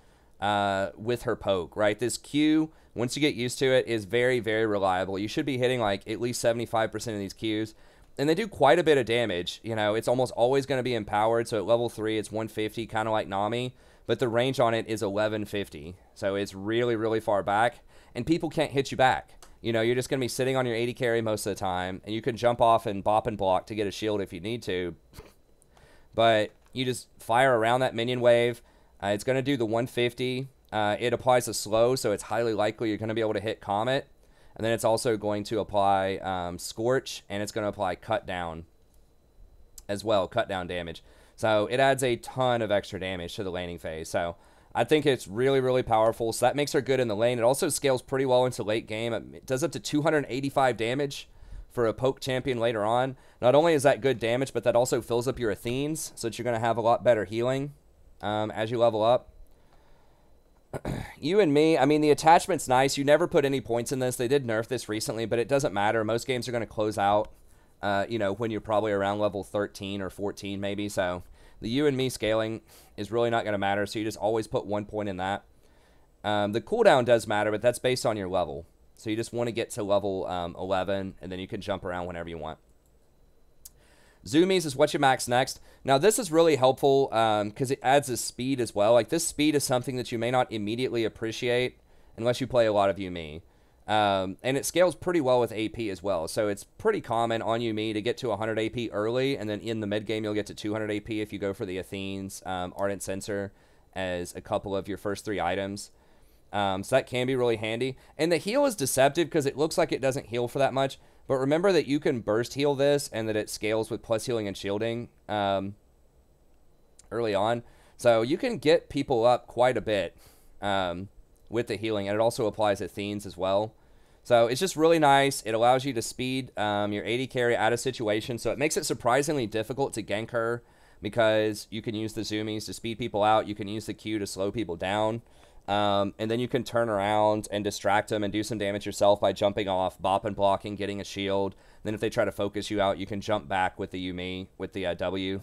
with her poke, right? This Q, once you get used to it, is very, very reliable. You should be hitting like at least 75% of these Qs, and they do quite a bit of damage. You know, it's almost always going to be empowered, so at level 3, it's 150, kind of like Nami. But the range on it is 1150. So it's really, really far back. And people can't hit you back. You know, you're just going to be sitting on your 80 carry most of the time. And you can jump off and bop and block to get a shield if you need to. But you just fire around that minion wave. It's going to do the 150. it applies a slow, so it's highly likely you're going to be able to hit Comet. And then it's also going to apply Scorch, and it's going to apply Cut Down as well, Cut Down damage. So it adds a ton of extra damage to the laning phase. So I think it's really, really powerful. So that makes her good in the lane. It also scales pretty well into late game. It does up to 285 damage for a poke champion later on. Not only is that good damage, but that also fills up your Athenes, so that you're going to have a lot better healing as you level up. You and me, I mean, the attachment's nice. You never put any points in this. They did nerf this recently, but it doesn't matter. Most games are going to close out, you know, when you're probably around level 13 or 14 maybe. So the you and me scaling is really not going to matter, so you just always put 1 point in that. The cooldown does matter, but that's based on your level. So you just want to get to level 11, and then you can jump around whenever you want. Zoomies is what you max next. Now, this is really helpful because it adds a speed as well. Like, this speed is something that you may not immediately appreciate unless you play a lot of Yuumi. And it scales pretty well with AP as well. So it's pretty common on Yuumi to get to 100 AP early, and then in the mid game you'll get to 200 AP if you go for the Athenes, Ardent Sensor as a couple of your first 3 items. So that can be really handy. And the heal is deceptive because it looks like it doesn't heal for that much. But remember that you can burst heal this and that it scales with plus healing and shielding early on. So you can get people up quite a bit with the healing. And it also applies Athenes as well. So it's just really nice. It allows you to speed your AD carry out of situations. So it makes it surprisingly difficult to gank her because you can use the zoomies to speed people out. You can use the Q to slow people down. And then you can turn around and distract them and do some damage yourself by jumping off, bop and blocking, getting a shield. Then if they try to focus you out, you can jump back with the Yuumi, with the W.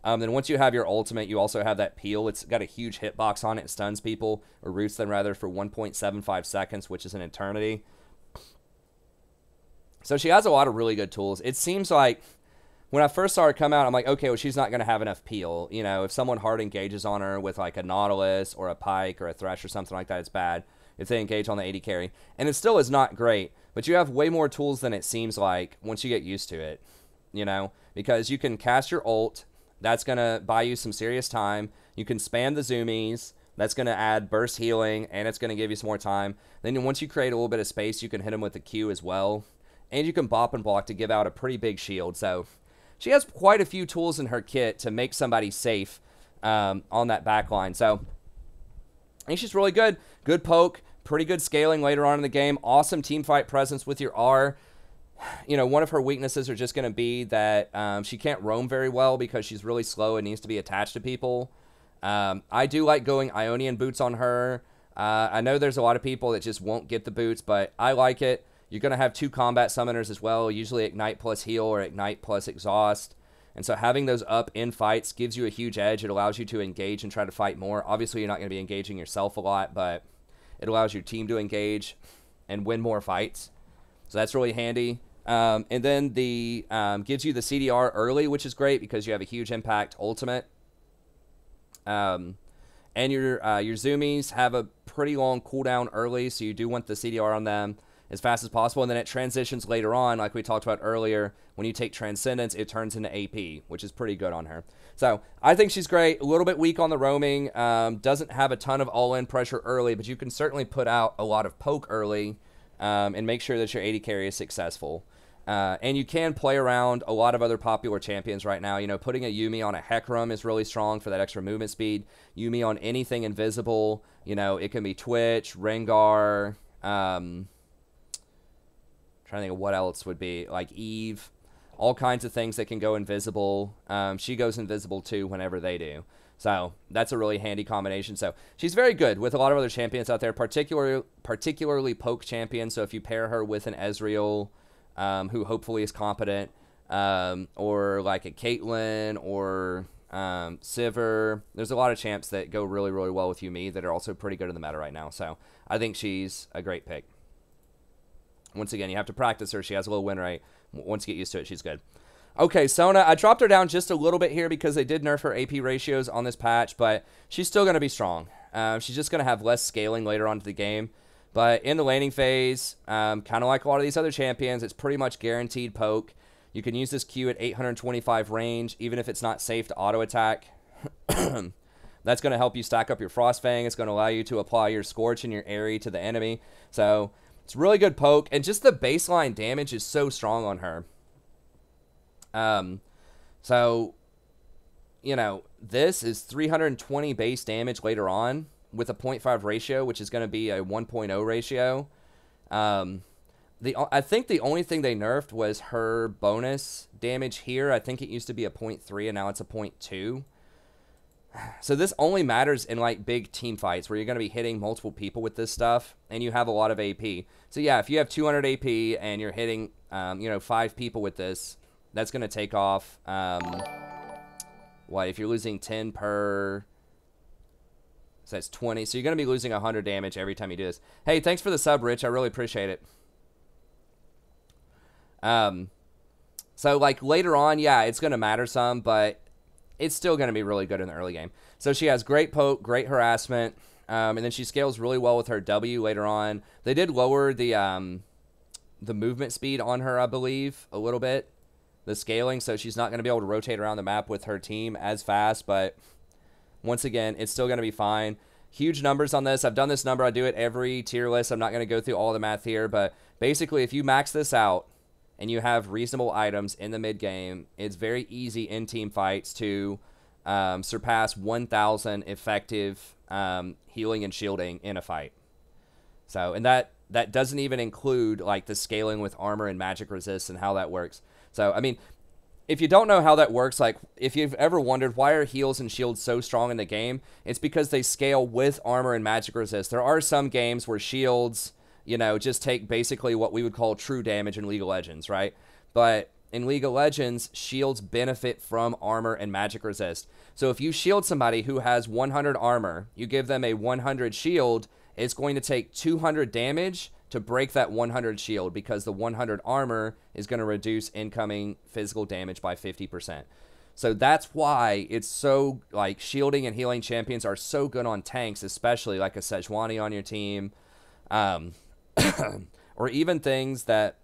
Then once you have your ultimate, you also have that peel. It's got a huge hitbox on it. It stuns people, or roots them rather, for 1.75 seconds, which is an eternity. So she has a lot of really good tools. It seems like when I first saw her come out, I'm like, okay, well, she's not going to have enough peel. You know, if someone hard engages on her with like a Nautilus or a Pyke or a Thresh or something like that, it's bad if they engage on the AD carry. And it still is not great, but you have way more tools than it seems like once you get used to it, you know, because you can cast your ult. That's going to buy you some serious time. You can spam the zoomies. That's going to add burst healing, and it's going to give you some more time. Then once you create a little bit of space, you can hit them with the Q as well. And you can bop and block to give out a pretty big shield. So she has quite a few tools in her kit to make somebody safe on that backline. So I think she's really good. Good poke, pretty good scaling later on in the game. Awesome team fight presence with your R. You know, one of her weaknesses are just going to be that she can't roam very well because she's really slow and needs to be attached to people. I do like going Ionian boots on her. I know there's a lot of people that just won't get the boots, but I like it. You're going to have 2 combat summoners as well, usually Ignite plus Heal or Ignite plus Exhaust. And so having those up in fights gives you a huge edge. It allows you to engage and try to fight more. Obviously, you're not going to be engaging yourself a lot, but it allows your team to engage and win more fights. So that's really handy. And then the gives you the CDR early, which is great because you have a huge impact ultimate. And your zoomies have a pretty long cooldown early, so you do want the CDR on them as fast as possible, and then it transitions later on, like we talked about earlier. When you take Transcendence, it turns into AP, which is pretty good on her. So I think she's great. A little bit weak on the roaming. Doesn't have a ton of all-in pressure early, but you can certainly put out a lot of poke early and make sure that your AD carry is successful. And you can play around a lot of other popular champions right now. You know, putting a Yuumi on a Hecarim is really strong for that extra movement speed. Yuumi on anything invisible. You know, it can be Twitch, Rengar, trying to think of what else would be, like Eve, all kinds of things that can go invisible. She goes invisible too whenever they do. So that's a really handy combination. So she's very good with a lot of other champions out there, particularly poke champions. So if you pair her with an Ezreal, who hopefully is competent, or like a Caitlyn or Sivir, there's a lot of champs that go really, really well with Yuumi that are also pretty good in the meta right now. So I think she's a great pick. Once again, you have to practice her. She has a low win rate. Once you get used to it, she's good. Okay, Sona, I dropped her down just a little bit here because they did nerf her AP ratios on this patch, but she's still going to be strong. She's just going to have less scaling later on to the game. But in the laning phase, kind of like a lot of these other champions, it's pretty much guaranteed poke. You can use this Q at 825 range, even if it's not safe to auto-attack. That's going to help you stack up your Frostfang. It's going to allow you to apply your Scorch and your Airy to the enemy. So it's really good poke. And just the baseline damage is so strong on her. So, you know, this is 320 base damage later on with a 0.5 ratio, which is going to be a 1.0 ratio. I think the only thing they nerfed was her bonus damage here. I think it used to be a 0.3 and now it's a 0.2. So this only matters in like big team fights where you're going to be hitting multiple people with this stuff and you have a lot of AP. So yeah, if you have 200 AP and you're hitting, you know, 5 people with this, that's going to take off, what, if you're losing 10 per, so that's 20. So you're going to be losing 100 damage every time you do this. Hey, thanks for the sub, Rich. I really appreciate it. So like later on, yeah, it's going to matter some, but it's still going to be really good in the early game. So she has great poke, great harassment, and then she scales really well with her W later on. They did lower the movement speed on her, I believe, a little bit, the scaling, so she's not going to be able to rotate around the map with her team as fast, but once again, it's still going to be fine. Huge numbers on this. I've done this number. I do it every tier list. I'm not going to go through all the math here, but basically if you max this out, and you have reasonable items in the mid game, it's very easy in team fights to surpass 1,000 effective healing and shielding in a fight. So, and that doesn't even include like the scaling with armor and magic resist and how that works. So, I mean, if you don't know how that works, like if you've ever wondered why are heals and shields so strong in the game, it's because they scale with armor and magic resist. There are some games where shields, you know, just take basically what we would call true damage in League of Legends, right? But in League of Legends, shields benefit from armor and magic resist. So if you shield somebody who has 100 armor, you give them a 100 shield, it's going to take 200 damage to break that 100 shield because the 100 armor is going to reduce incoming physical damage by 50%. So that's why it's so, like, shielding and healing champions are so good on tanks, especially like a Sejuani on your team. Or even things that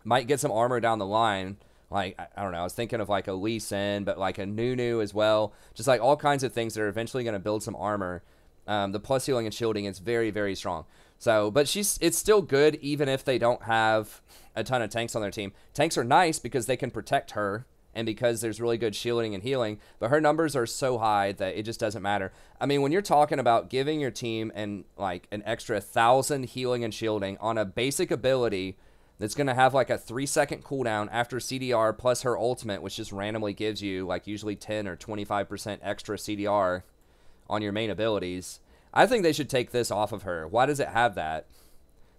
might get some armor down the line. Like, I don't know, I was thinking of like a Lee Sin, but like a Nunu as well. Just like all kinds of things that are eventually going to build some armor. The plus healing and shielding is very, very strong. So, but it's still good even if they don't have a ton of tanks on their team. Tanks are nice because they can protect her and because there's really good shielding and healing, but her numbers are so high that it just doesn't matter. I mean, when you're talking about giving your team an extra 1,000 healing and shielding on a basic ability that's going to have like a 3-second cooldown after CDR plus her ultimate, which just randomly gives you like usually 10 or 25% extra CDR on your main abilities, I think they should take this off of her. Why does it have that?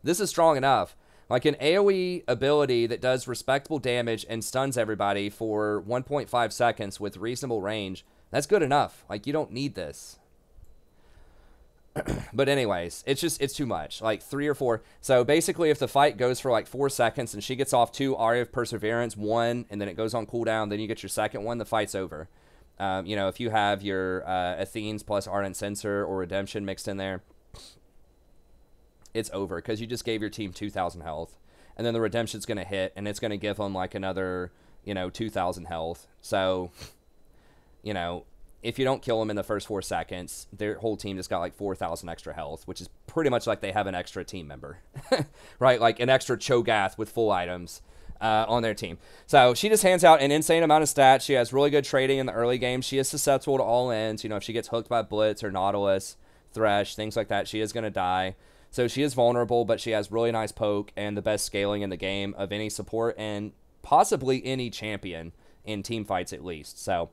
This is strong enough. Like an AoE ability that does respectable damage and stuns everybody for 1.5 seconds with reasonable range, that's good enough. Like, you don't need this. But anyways, it's too much. Like 3 or 4. So basically, if the fight goes for like 4 seconds and she gets off 2 Aria of Perseverance, 1, and then it goes on cooldown, then you get your second one, the fight's over. You know, if you have your Athenes plus Ardent Censor or Redemption mixed in there, it's over because you just gave your team 2,000 health. And then the Redemption's going to hit, and it's going to give them like another, you know, 2,000 health. So, you know, if you don't kill them in the first 4 seconds, their whole team just got like 4,000 extra health, which is pretty much like they have an extra team member, right? Like an extra Cho'Gath with full items on their team. So she just hands out an insane amount of stats. She has really good trading in the early game. She is susceptible to all ends. You know, if she gets hooked by Blitz or Nautilus, Thresh, things like that, she is going to die. So she is vulnerable, but she has really nice poke and the best scaling in the game of any support and possibly any champion in team fights at least. So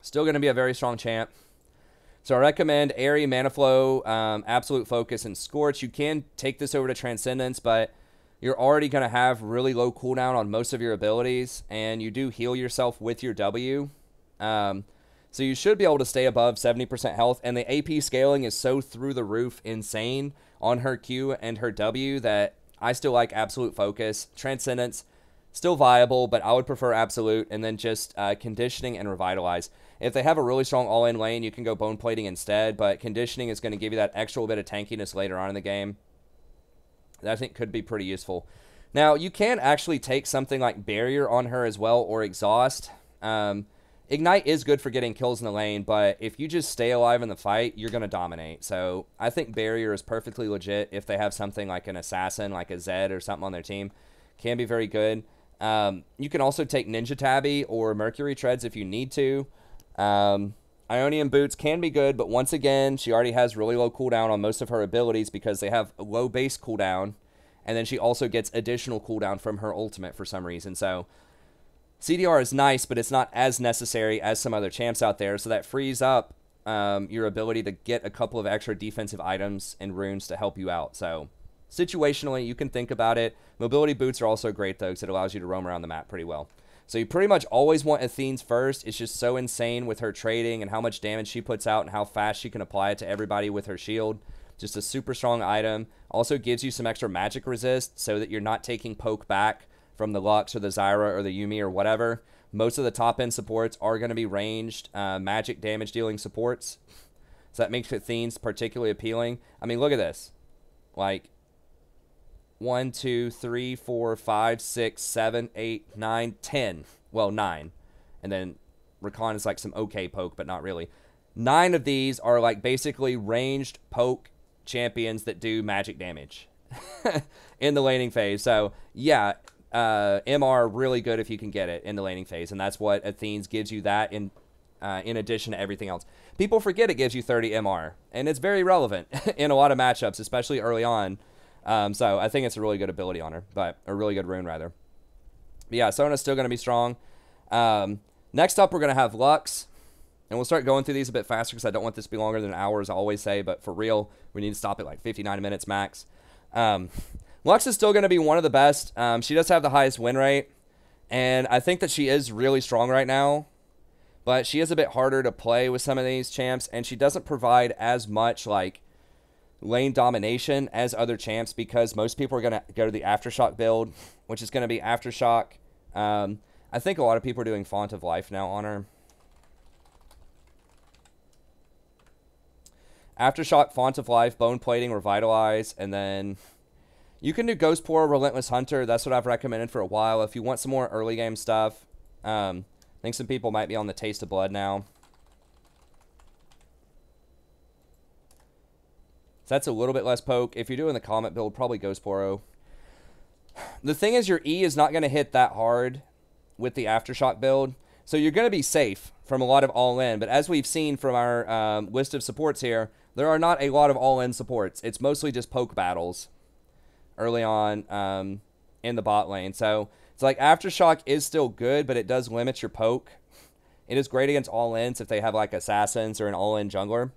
still going to be a very strong champ. So I recommend Airy, Mana Flow, Absolute Focus, and Scorch. You can take this over to Transcendence, but you're already going to have really low cooldown on most of your abilities, and you do heal yourself with your W. So you should be able to stay above 70% health, and the AP scaling is so through the roof insane on her Q and her W that I still like Absolute Focus. Transcendence, still viable, but I would prefer Absolute, and then just Conditioning and Revitalize. If they have a really strong all-in lane, you can go Bone Plating instead, but Conditioning is going to give you that extra bit of tankiness later on in the game that I think could be pretty useful. Now, you can actually take something like Barrier on her as well, or Exhaust. Ignite is good for getting kills in the lane, but if you just stay alive in the fight, you're going to dominate. So I think Barrier is perfectly legit if they have something like an Assassin, like a Zed or something on their team. Can be very good. You can also take Ninja Tabby or Mercury Treads if you need to. Ionian Boots can be good, but once again, she already has really low cooldown on most of her abilities because they have a low base cooldown, and then she also gets additional cooldown from her ultimate for some reason. So CDR is nice, but it's not as necessary as some other champs out there, so that frees up your ability to get a couple of extra defensive items and runes to help you out. So situationally, you can think about it. Mobility boots are also great, though, because it allows you to roam around the map pretty well. So you pretty much always want Athene's first. It's just so insane with her trading and how much damage she puts out and how fast she can apply it to everybody with her shield. Just a super strong item. Also gives you some extra magic resist so that you're not taking poke back from the Lux or the Zyra or the Yuumi or whatever. Most of the top-end supports are going to be ranged magic damage dealing supports. So that makes Athene's particularly appealing. I mean, look at this. Like, 1, 2, 3, 4, 5, 6, 7, 8, 9, 10. Well, 9. And then Rakan is like some okay poke, but not really. 9 of these are like basically ranged poke champions that do magic damage in the laning phase. So, yeah, MR really good if you can get it in the laning phase. And that's what Athene's gives you that in addition to everything else. People forget it gives you 30 MR. And it's very relevant in a lot of matchups, especially early on. So I think it's a really good ability on her, but a really good rune rather. But yeah, Sona's still going to be strong. Next up, we're going to have Lux, and we'll start going through these a bit faster because I don't want this to be longer than an hour, as I always say. But for real, we need to stop at like 59 minutes max. Lux is still going to be one of the best. She does have the highest win rate, and I think that she is really strong right now. But she is a bit harder to play with some of these champs, and she doesn't provide as much like lane domination as other champs because most people are going to go to the Aftershock build, which is going to be Aftershock. I think a lot of people are doing Font of Life now on her. Aftershock, Font of Life, Bone Plating, Revitalize, and then you can do Ghost Pour, Relentless Hunter. That's what I've recommended for a while. If you want some more early game stuff, I think some people might be on the Taste of Blood now. So that's a little bit less poke. If you're doing the Comet build, probably Ghost Poro. The thing is, your E is not going to hit that hard with the Aftershock build. So you're going to be safe from a lot of all-in. But as we've seen from our list of supports here, there are not a lot of all-in supports. It's mostly just poke battles early on in the bot lane. So it's like Aftershock is still good, but it does limit your poke. It is great against all-ins if they have like Assassins or an all-in jungler.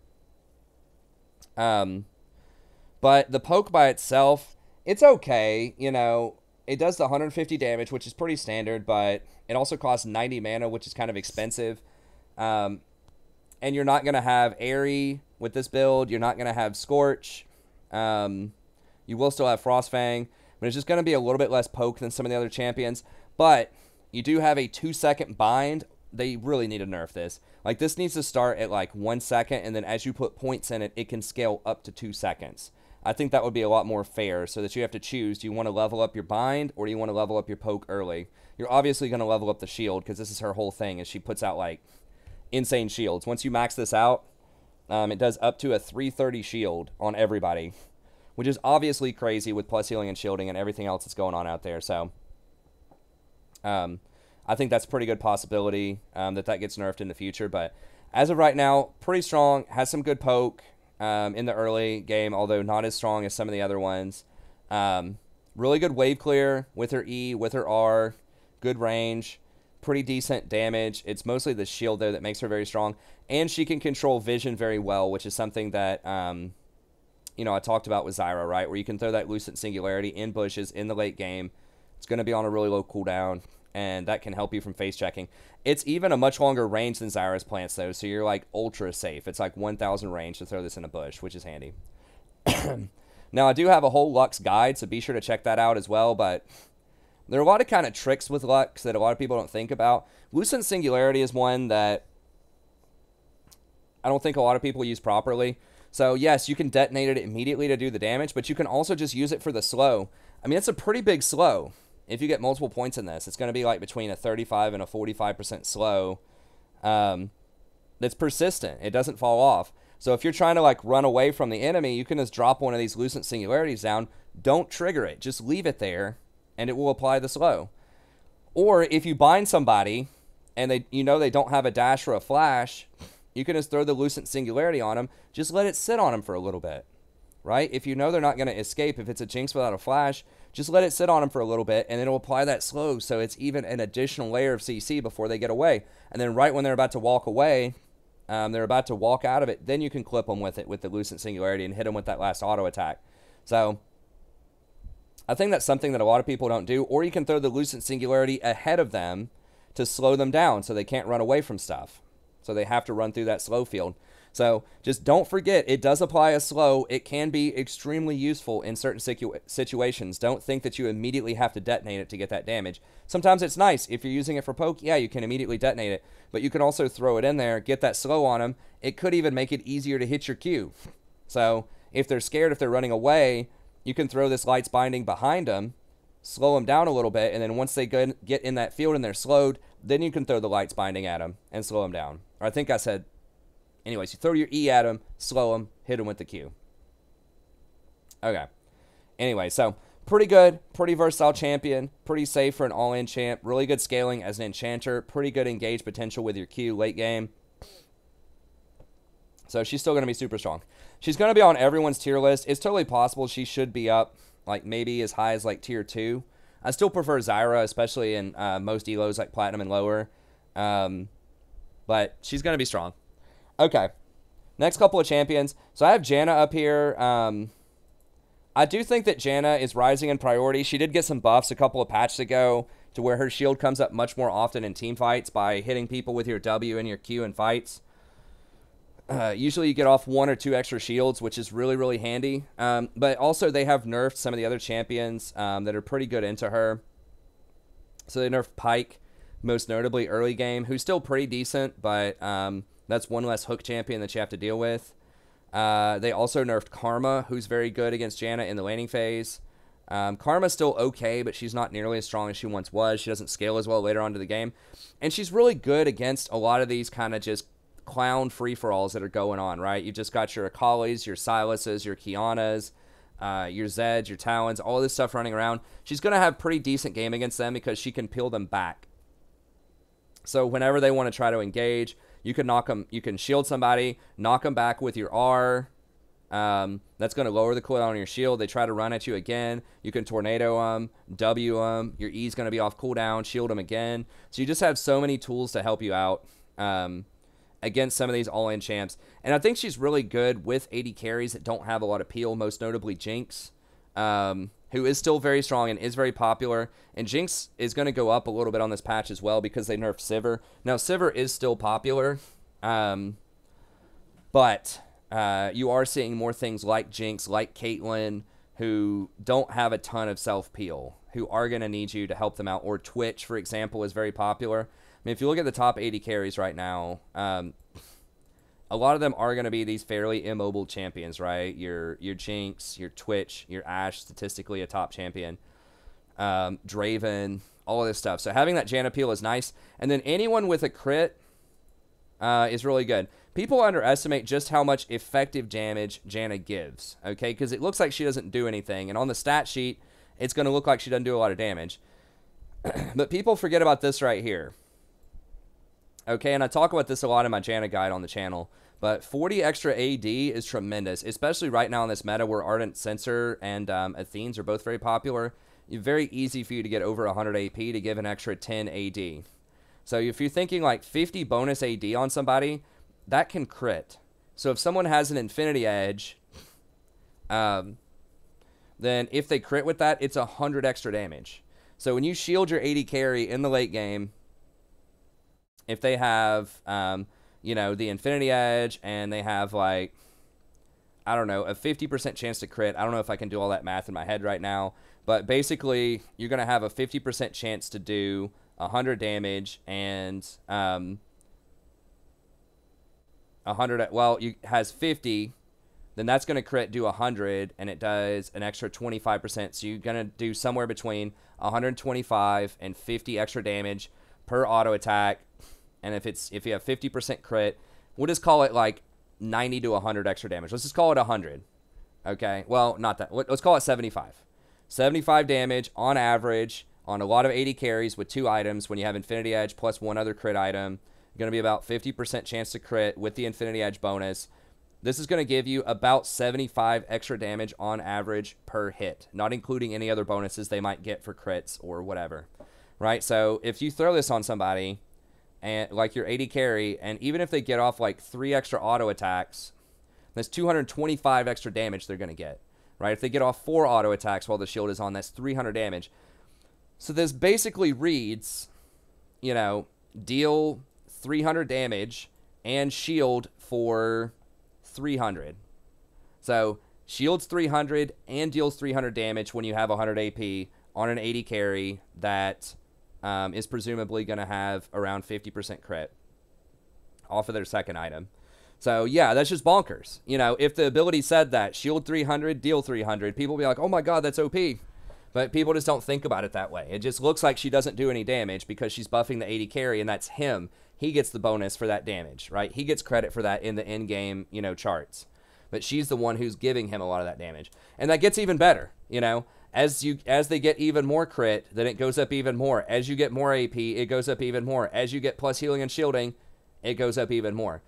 But the poke by itself, it's okay, you know, it does the 150 damage, which is pretty standard, but it also costs 90 mana, which is kind of expensive. And you're not going to have Airy with this build. You're not going to have Scorch. You will still have Frostfang, but it's just going to be a little bit less poke than some of the other champions. But you do have a 2-second bind. They really need to nerf this. Like, this needs to start at like 1 second, and then as you put points in it, it can scale up to 2 seconds. I think that would be a lot more fair, so that you have to choose. Do you want to level up your bind, or do you want to level up your poke early? You're obviously going to level up the shield, because this is her whole thing, is she puts out, like, insane shields. Once you max this out, it does up to a 330 shield on everybody, which is obviously crazy with plus healing and shielding and everything else that's going on out there. So, I think that's a pretty good possibility that gets nerfed in the future. But as of right now, pretty strong, has some good poke in the early game, although not as strong as some of the other ones. Really good wave clear with her E, with her R, good range, pretty decent damage. It's mostly the shield, though, that makes her very strong. And she can control vision very well, which is something that, you know, I talked about with Zyra, right? Where you can throw that Lucent Singularity in bushes in the late game. It's going to be on a really low cooldown, and that can help you from face checking. It's even a much longer range than Zyra's plants, though, so you're, like, ultra safe. It's, like, 1,000 range to throw this in a bush, which is handy. Now, I do have a whole Lux guide, so be sure to check that out as well, but there are a lot of kind of tricks with Lux that a lot of people don't think about. Lucent Singularity is one that I don't think a lot of people use properly. So, yes, you can detonate it immediately to do the damage, but you can also just use it for the slow. I mean, it's a pretty big slow. If you get multiple points in this, it's going to be like between a 35 and a 45% slow. that's persistent. It doesn't fall off. So if you're trying to like run away from the enemy, you can just drop one of these Lucent Singularities down. Don't trigger it. Just leave it there, and it will apply the slow. Or if you bind somebody, and they don't have a dash or a flash, you can just throw the Lucent Singularity on them. Just let it sit on them for a little bit, right? If you know they're not going to escape, if it's a Jinx without a flash, just let it sit on them for a little bit, and it'll apply that slow, so it's even an additional layer of CC before they get away. And then right when they're about to walk away, they're about to walk out of it, then you can clip them with it, with the Lucent Singularity, and hit them with that last auto attack. So I think that's something that a lot of people don't do. Or you can throw the Lucent Singularity ahead of them to slow them down so they can't run away from stuff. So they have to run through that slow field. So just don't forget, it does apply a slow. It can be extremely useful in certain situations. Don't think that you immediately have to detonate it to get that damage. Sometimes it's nice. If you're using it for poke, yeah, you can immediately detonate it. But you can also throw it in there, get that slow on them. It could even make it easier to hit your Q. So if they're scared, if they're running away, you can throw this Lights Binding behind them, slow them down a little bit, and then once they get in that field and they're slowed, then you can throw the Lights Binding at them and slow them down. Or I think I said... Anyways, you throw your E at him, slow him, hit him with the Q. Okay. Anyway, so pretty good, pretty versatile champion, pretty safe for an all-in champ, really good scaling as an enchanter, pretty good engage potential with your Q late game. So she's still going to be super strong. She's going to be on everyone's tier list. It's totally possible she should be up, like maybe as high as like tier 2. I still prefer Zyra, especially in most elos like Platinum and lower. But she's going to be strong. Okay, next couple of champions. So I have Janna up here. I do think that Janna is rising in priority. She did get some buffs a couple of patches ago to where her shield comes up much more often in team fights by hitting people with your W and your Q in fights. Usually you get off 1 or 2 extra shields, which is really, really handy. But also they have nerfed some of the other champions that are pretty good into her. So they nerfed Pyke, most notably early game, who's still pretty decent, but... that's one less hook champion that you have to deal with. They also nerfed Karma, who's very good against Janna in the laning phase. Karma's still okay, but she's not nearly as strong as she once was. She doesn't scale as well later on to the game. And she's really good against a lot of these kind of just clown free-for-alls that are going on, right? You've just got your Akali's, your Silas's, your Kiana's, your Zeds, your Talons, all this stuff running around. She's going to have pretty decent game against them because she can peel them back. So whenever they want to try to engage... You can knock them. You can shield somebody, knock them back with your R. That's going to lower the cooldown on your shield. They try to run at you again. You can tornado them, W them. Your E's going to be off cooldown. Shield them again. So you just have so many tools to help you out against some of these all-in champs. And I think she's really good with AD carries that don't have a lot of peel, most notably Jinx, who is still very strong and is very popular. And Jinx is going to go up a little bit on this patch as well because they nerfed Sivir. Now, Sivir is still popular, but you are seeing more things like Jinx, like Caitlyn, who don't have a ton of self-peel, who are going to need you to help them out. Or Twitch, for example, is very popular. I mean, if you look at the top 80 carries right now, a lot of them are going to be these fairly immobile champions, right? Your Jinx, your Twitch, your Ashe, statistically a top champion, Draven, all of this stuff. So having that Janna peel is nice. And then anyone with a crit is really good. People underestimate just how much effective damage Janna gives, okay? Because it looks like she doesn't do anything. And on the stat sheet, it's going to look like she doesn't do a lot of damage. But people forget about this right here. Okay, and I talk about this a lot in my Janna guide on the channel. But 40 extra AD is tremendous, especially right now in this meta where Ardent Censer and Athenes are both very popular. It's very easy for you to get over 100 AP to give an extra 10 AD. So if you're thinking like 50 bonus AD on somebody, that can crit. So if someone has an Infinity Edge, then if they crit with that, it's 100 extra damage. So when you shield your AD carry in the late game, if they have... you know, the Infinity Edge, and they have, like, I don't know, a 50% chance to crit. I don't know if I can do all that math in my head right now, but basically, you're going to have a 50% chance to do 100 damage, and 100, well, you has 50, then that's going to crit, do 100, and it does an extra 25%, so you're going to do somewhere between 125 and 50 extra damage per auto attack. and if you have 50% crit, we'll just call it like 90 to 100 extra damage. Let's just call it 100. Okay, well, not that. Let's call it 75. 75 damage on average on a lot of 80 carries with 2 items. When you have Infinity Edge plus 1 other crit item, going to be about 50% chance to crit with the Infinity Edge bonus. This is going to give you about 75 extra damage on average per hit, not including any other bonuses they might get for crits or whatever, right? So if you throw this on somebody, and like your 80 carry, and even if they get off like 3 extra auto attacks, that's 225 extra damage they're going to get, right? If they get off 4 auto attacks while the shield is on, that's 300 damage. So this basically reads, you know, deal 300 damage and shield for 300. So shields 300 and deals 300 damage when you have 100 AP on an 80 carry that is presumably going to have around 50% crit off of their second item. So yeah, that's just bonkers. You know, if the ability said that shield 300, deal 300, people will be like, oh my god, that's OP. But people just don't think about it that way. It just looks like she doesn't do any damage because she's buffing the 80 carry, and that's him. He gets the bonus for that damage, right? He gets credit for that in the in-game, you know, charts. But she's the one who's giving him a lot of that damage. And that gets even better, you know? As they get even more crit, then it goes up even more. As you get more AP, it goes up even more. As you get plus healing and shielding, it goes up even more.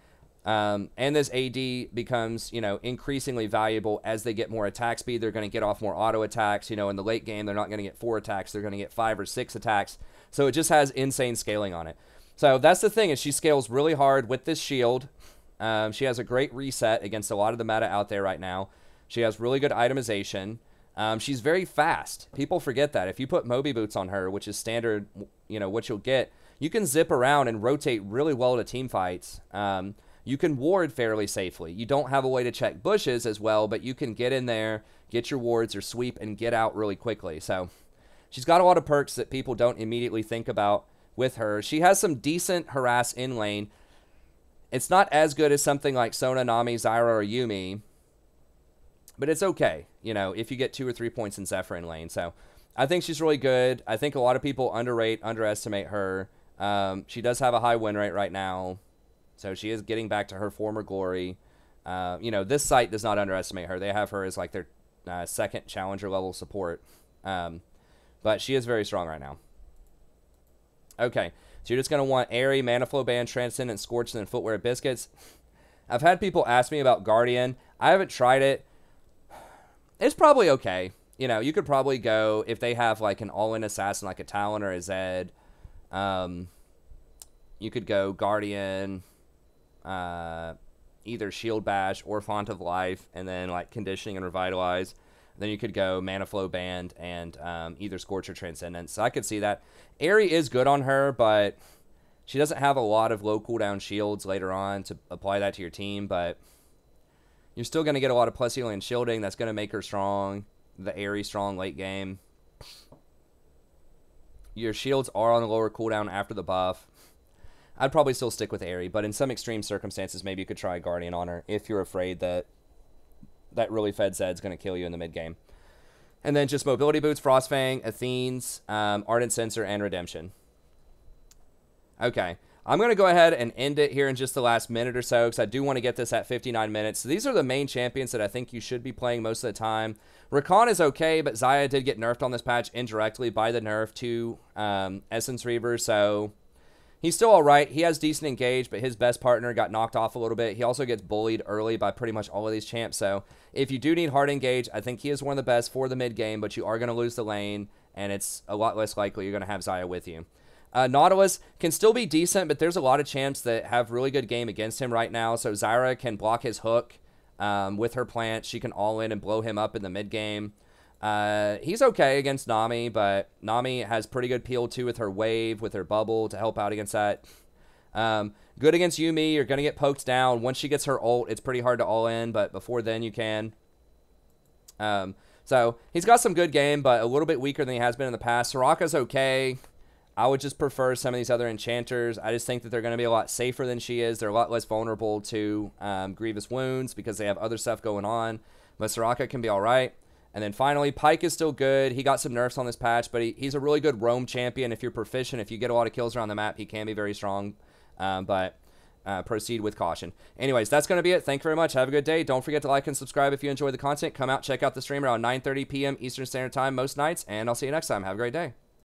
And this AD becomes, you know, increasingly valuable as they get more attack speed. They're going to get off more auto attacks. You know, in the late game, they're not going to get 4 attacks. They're going to get 5 or 6 attacks. So it just has insane scaling on it. So that's the thing, is she scales really hard with this shield. She has a great reset against a lot of the meta out there right now. She has really good itemization. She's very fast. People forget that. If you put Moby Boots on her, which is standard, you know, what you'll get, you can zip around and rotate really well to team fights. You can ward fairly safely. You don't have a way to check bushes as well, but you can get in there, get your wards or sweep, and get out really quickly. So she's got a lot of perks that people don't immediately think about with her. She has some decent harass in lane. It's not as good as something like Sona, Nami, Zyra, or Yuumi, but it's okay, you know, if you get 2 or 3 points in Zephyr in lane. So I think she's really good. I think a lot of people underestimate her. She does have a high win rate right now, so she is getting back to her former glory. You know, this site does not underestimate her. They have her as like their second challenger level support. But she is very strong right now. Okay, so you're just going to want Airy, Mana Flow Band, Transcendent, Scorch, and then Footwear Biscuits. I've had people ask me about Guardian. I haven't tried it. It's probably okay. You know, you could probably go, if they have like an all-in assassin like a Talon or a Zed, you could go Guardian, either Shield Bash or Font of Life, and then like Conditioning and Revitalize. Then you could go Mana Flow Band and either Scorch or Transcendence. So I could see that. Airy is good on her, but she doesn't have a lot of low cooldown shields later on to apply that to your team. But you're still going to get a lot of plus healing and shielding. That's going to make her strong. The Airy strong late game. Your shields are on the lower cooldown after the buff. I'd probably still stick with Airy, but in some extreme circumstances, maybe you could try Guardian on her if you're afraid that that really fed Zed's going to kill you in the mid-game. And then just Mobility Boots, Frostfang, Athenes, Ardent Sensor, and Redemption. Okay, I'm going to go ahead and end it here in just the last minute or so, because I do want to get this at 59 minutes. So these are the main champions that I think you should be playing most of the time. Rakan is okay, but Zyra did get nerfed on this patch indirectly by the nerf to Essence Reaver, so he's still all right. He has decent engage, but his best partner got knocked off a little bit. He also gets bullied early by pretty much all of these champs. So if you do need hard engage, I think he is one of the best for the mid game, but you are going to lose the lane, and it's a lot less likely you're going to have Zyra with you. Nautilus can still be decent, but there's a lot of champs that have really good game against him right now. So Zyra can block his hook with her plant. She can all in and blow him up in the mid game. He's okay against Nami, but Nami has pretty good peel too with her wave, with her bubble to help out against that. Good against Yuumi. You're going to get poked down. Once she gets her ult, it's pretty hard to all in, but before then you can. So he's got some good game, but a little bit weaker than he has been in the past. Soraka's okay. I would just prefer some of these other enchanters. I just think that they're going to be a lot safer than she is. They're a lot less vulnerable to grievous wounds because they have other stuff going on. But Soraka can be all right. And then finally, Pyke is still good. He got some nerfs on this patch, but he's a really good roam champion if you're proficient. If you get a lot of kills around the map, he can be very strong. but proceed with caution. Anyways, that's going to be it. Thank you very much. Have a good day. Don't forget to like and subscribe if you enjoy the content. Come out, check out the stream around 9:30 p.m. Eastern Standard Time most nights, and I'll see you next time. Have a great day.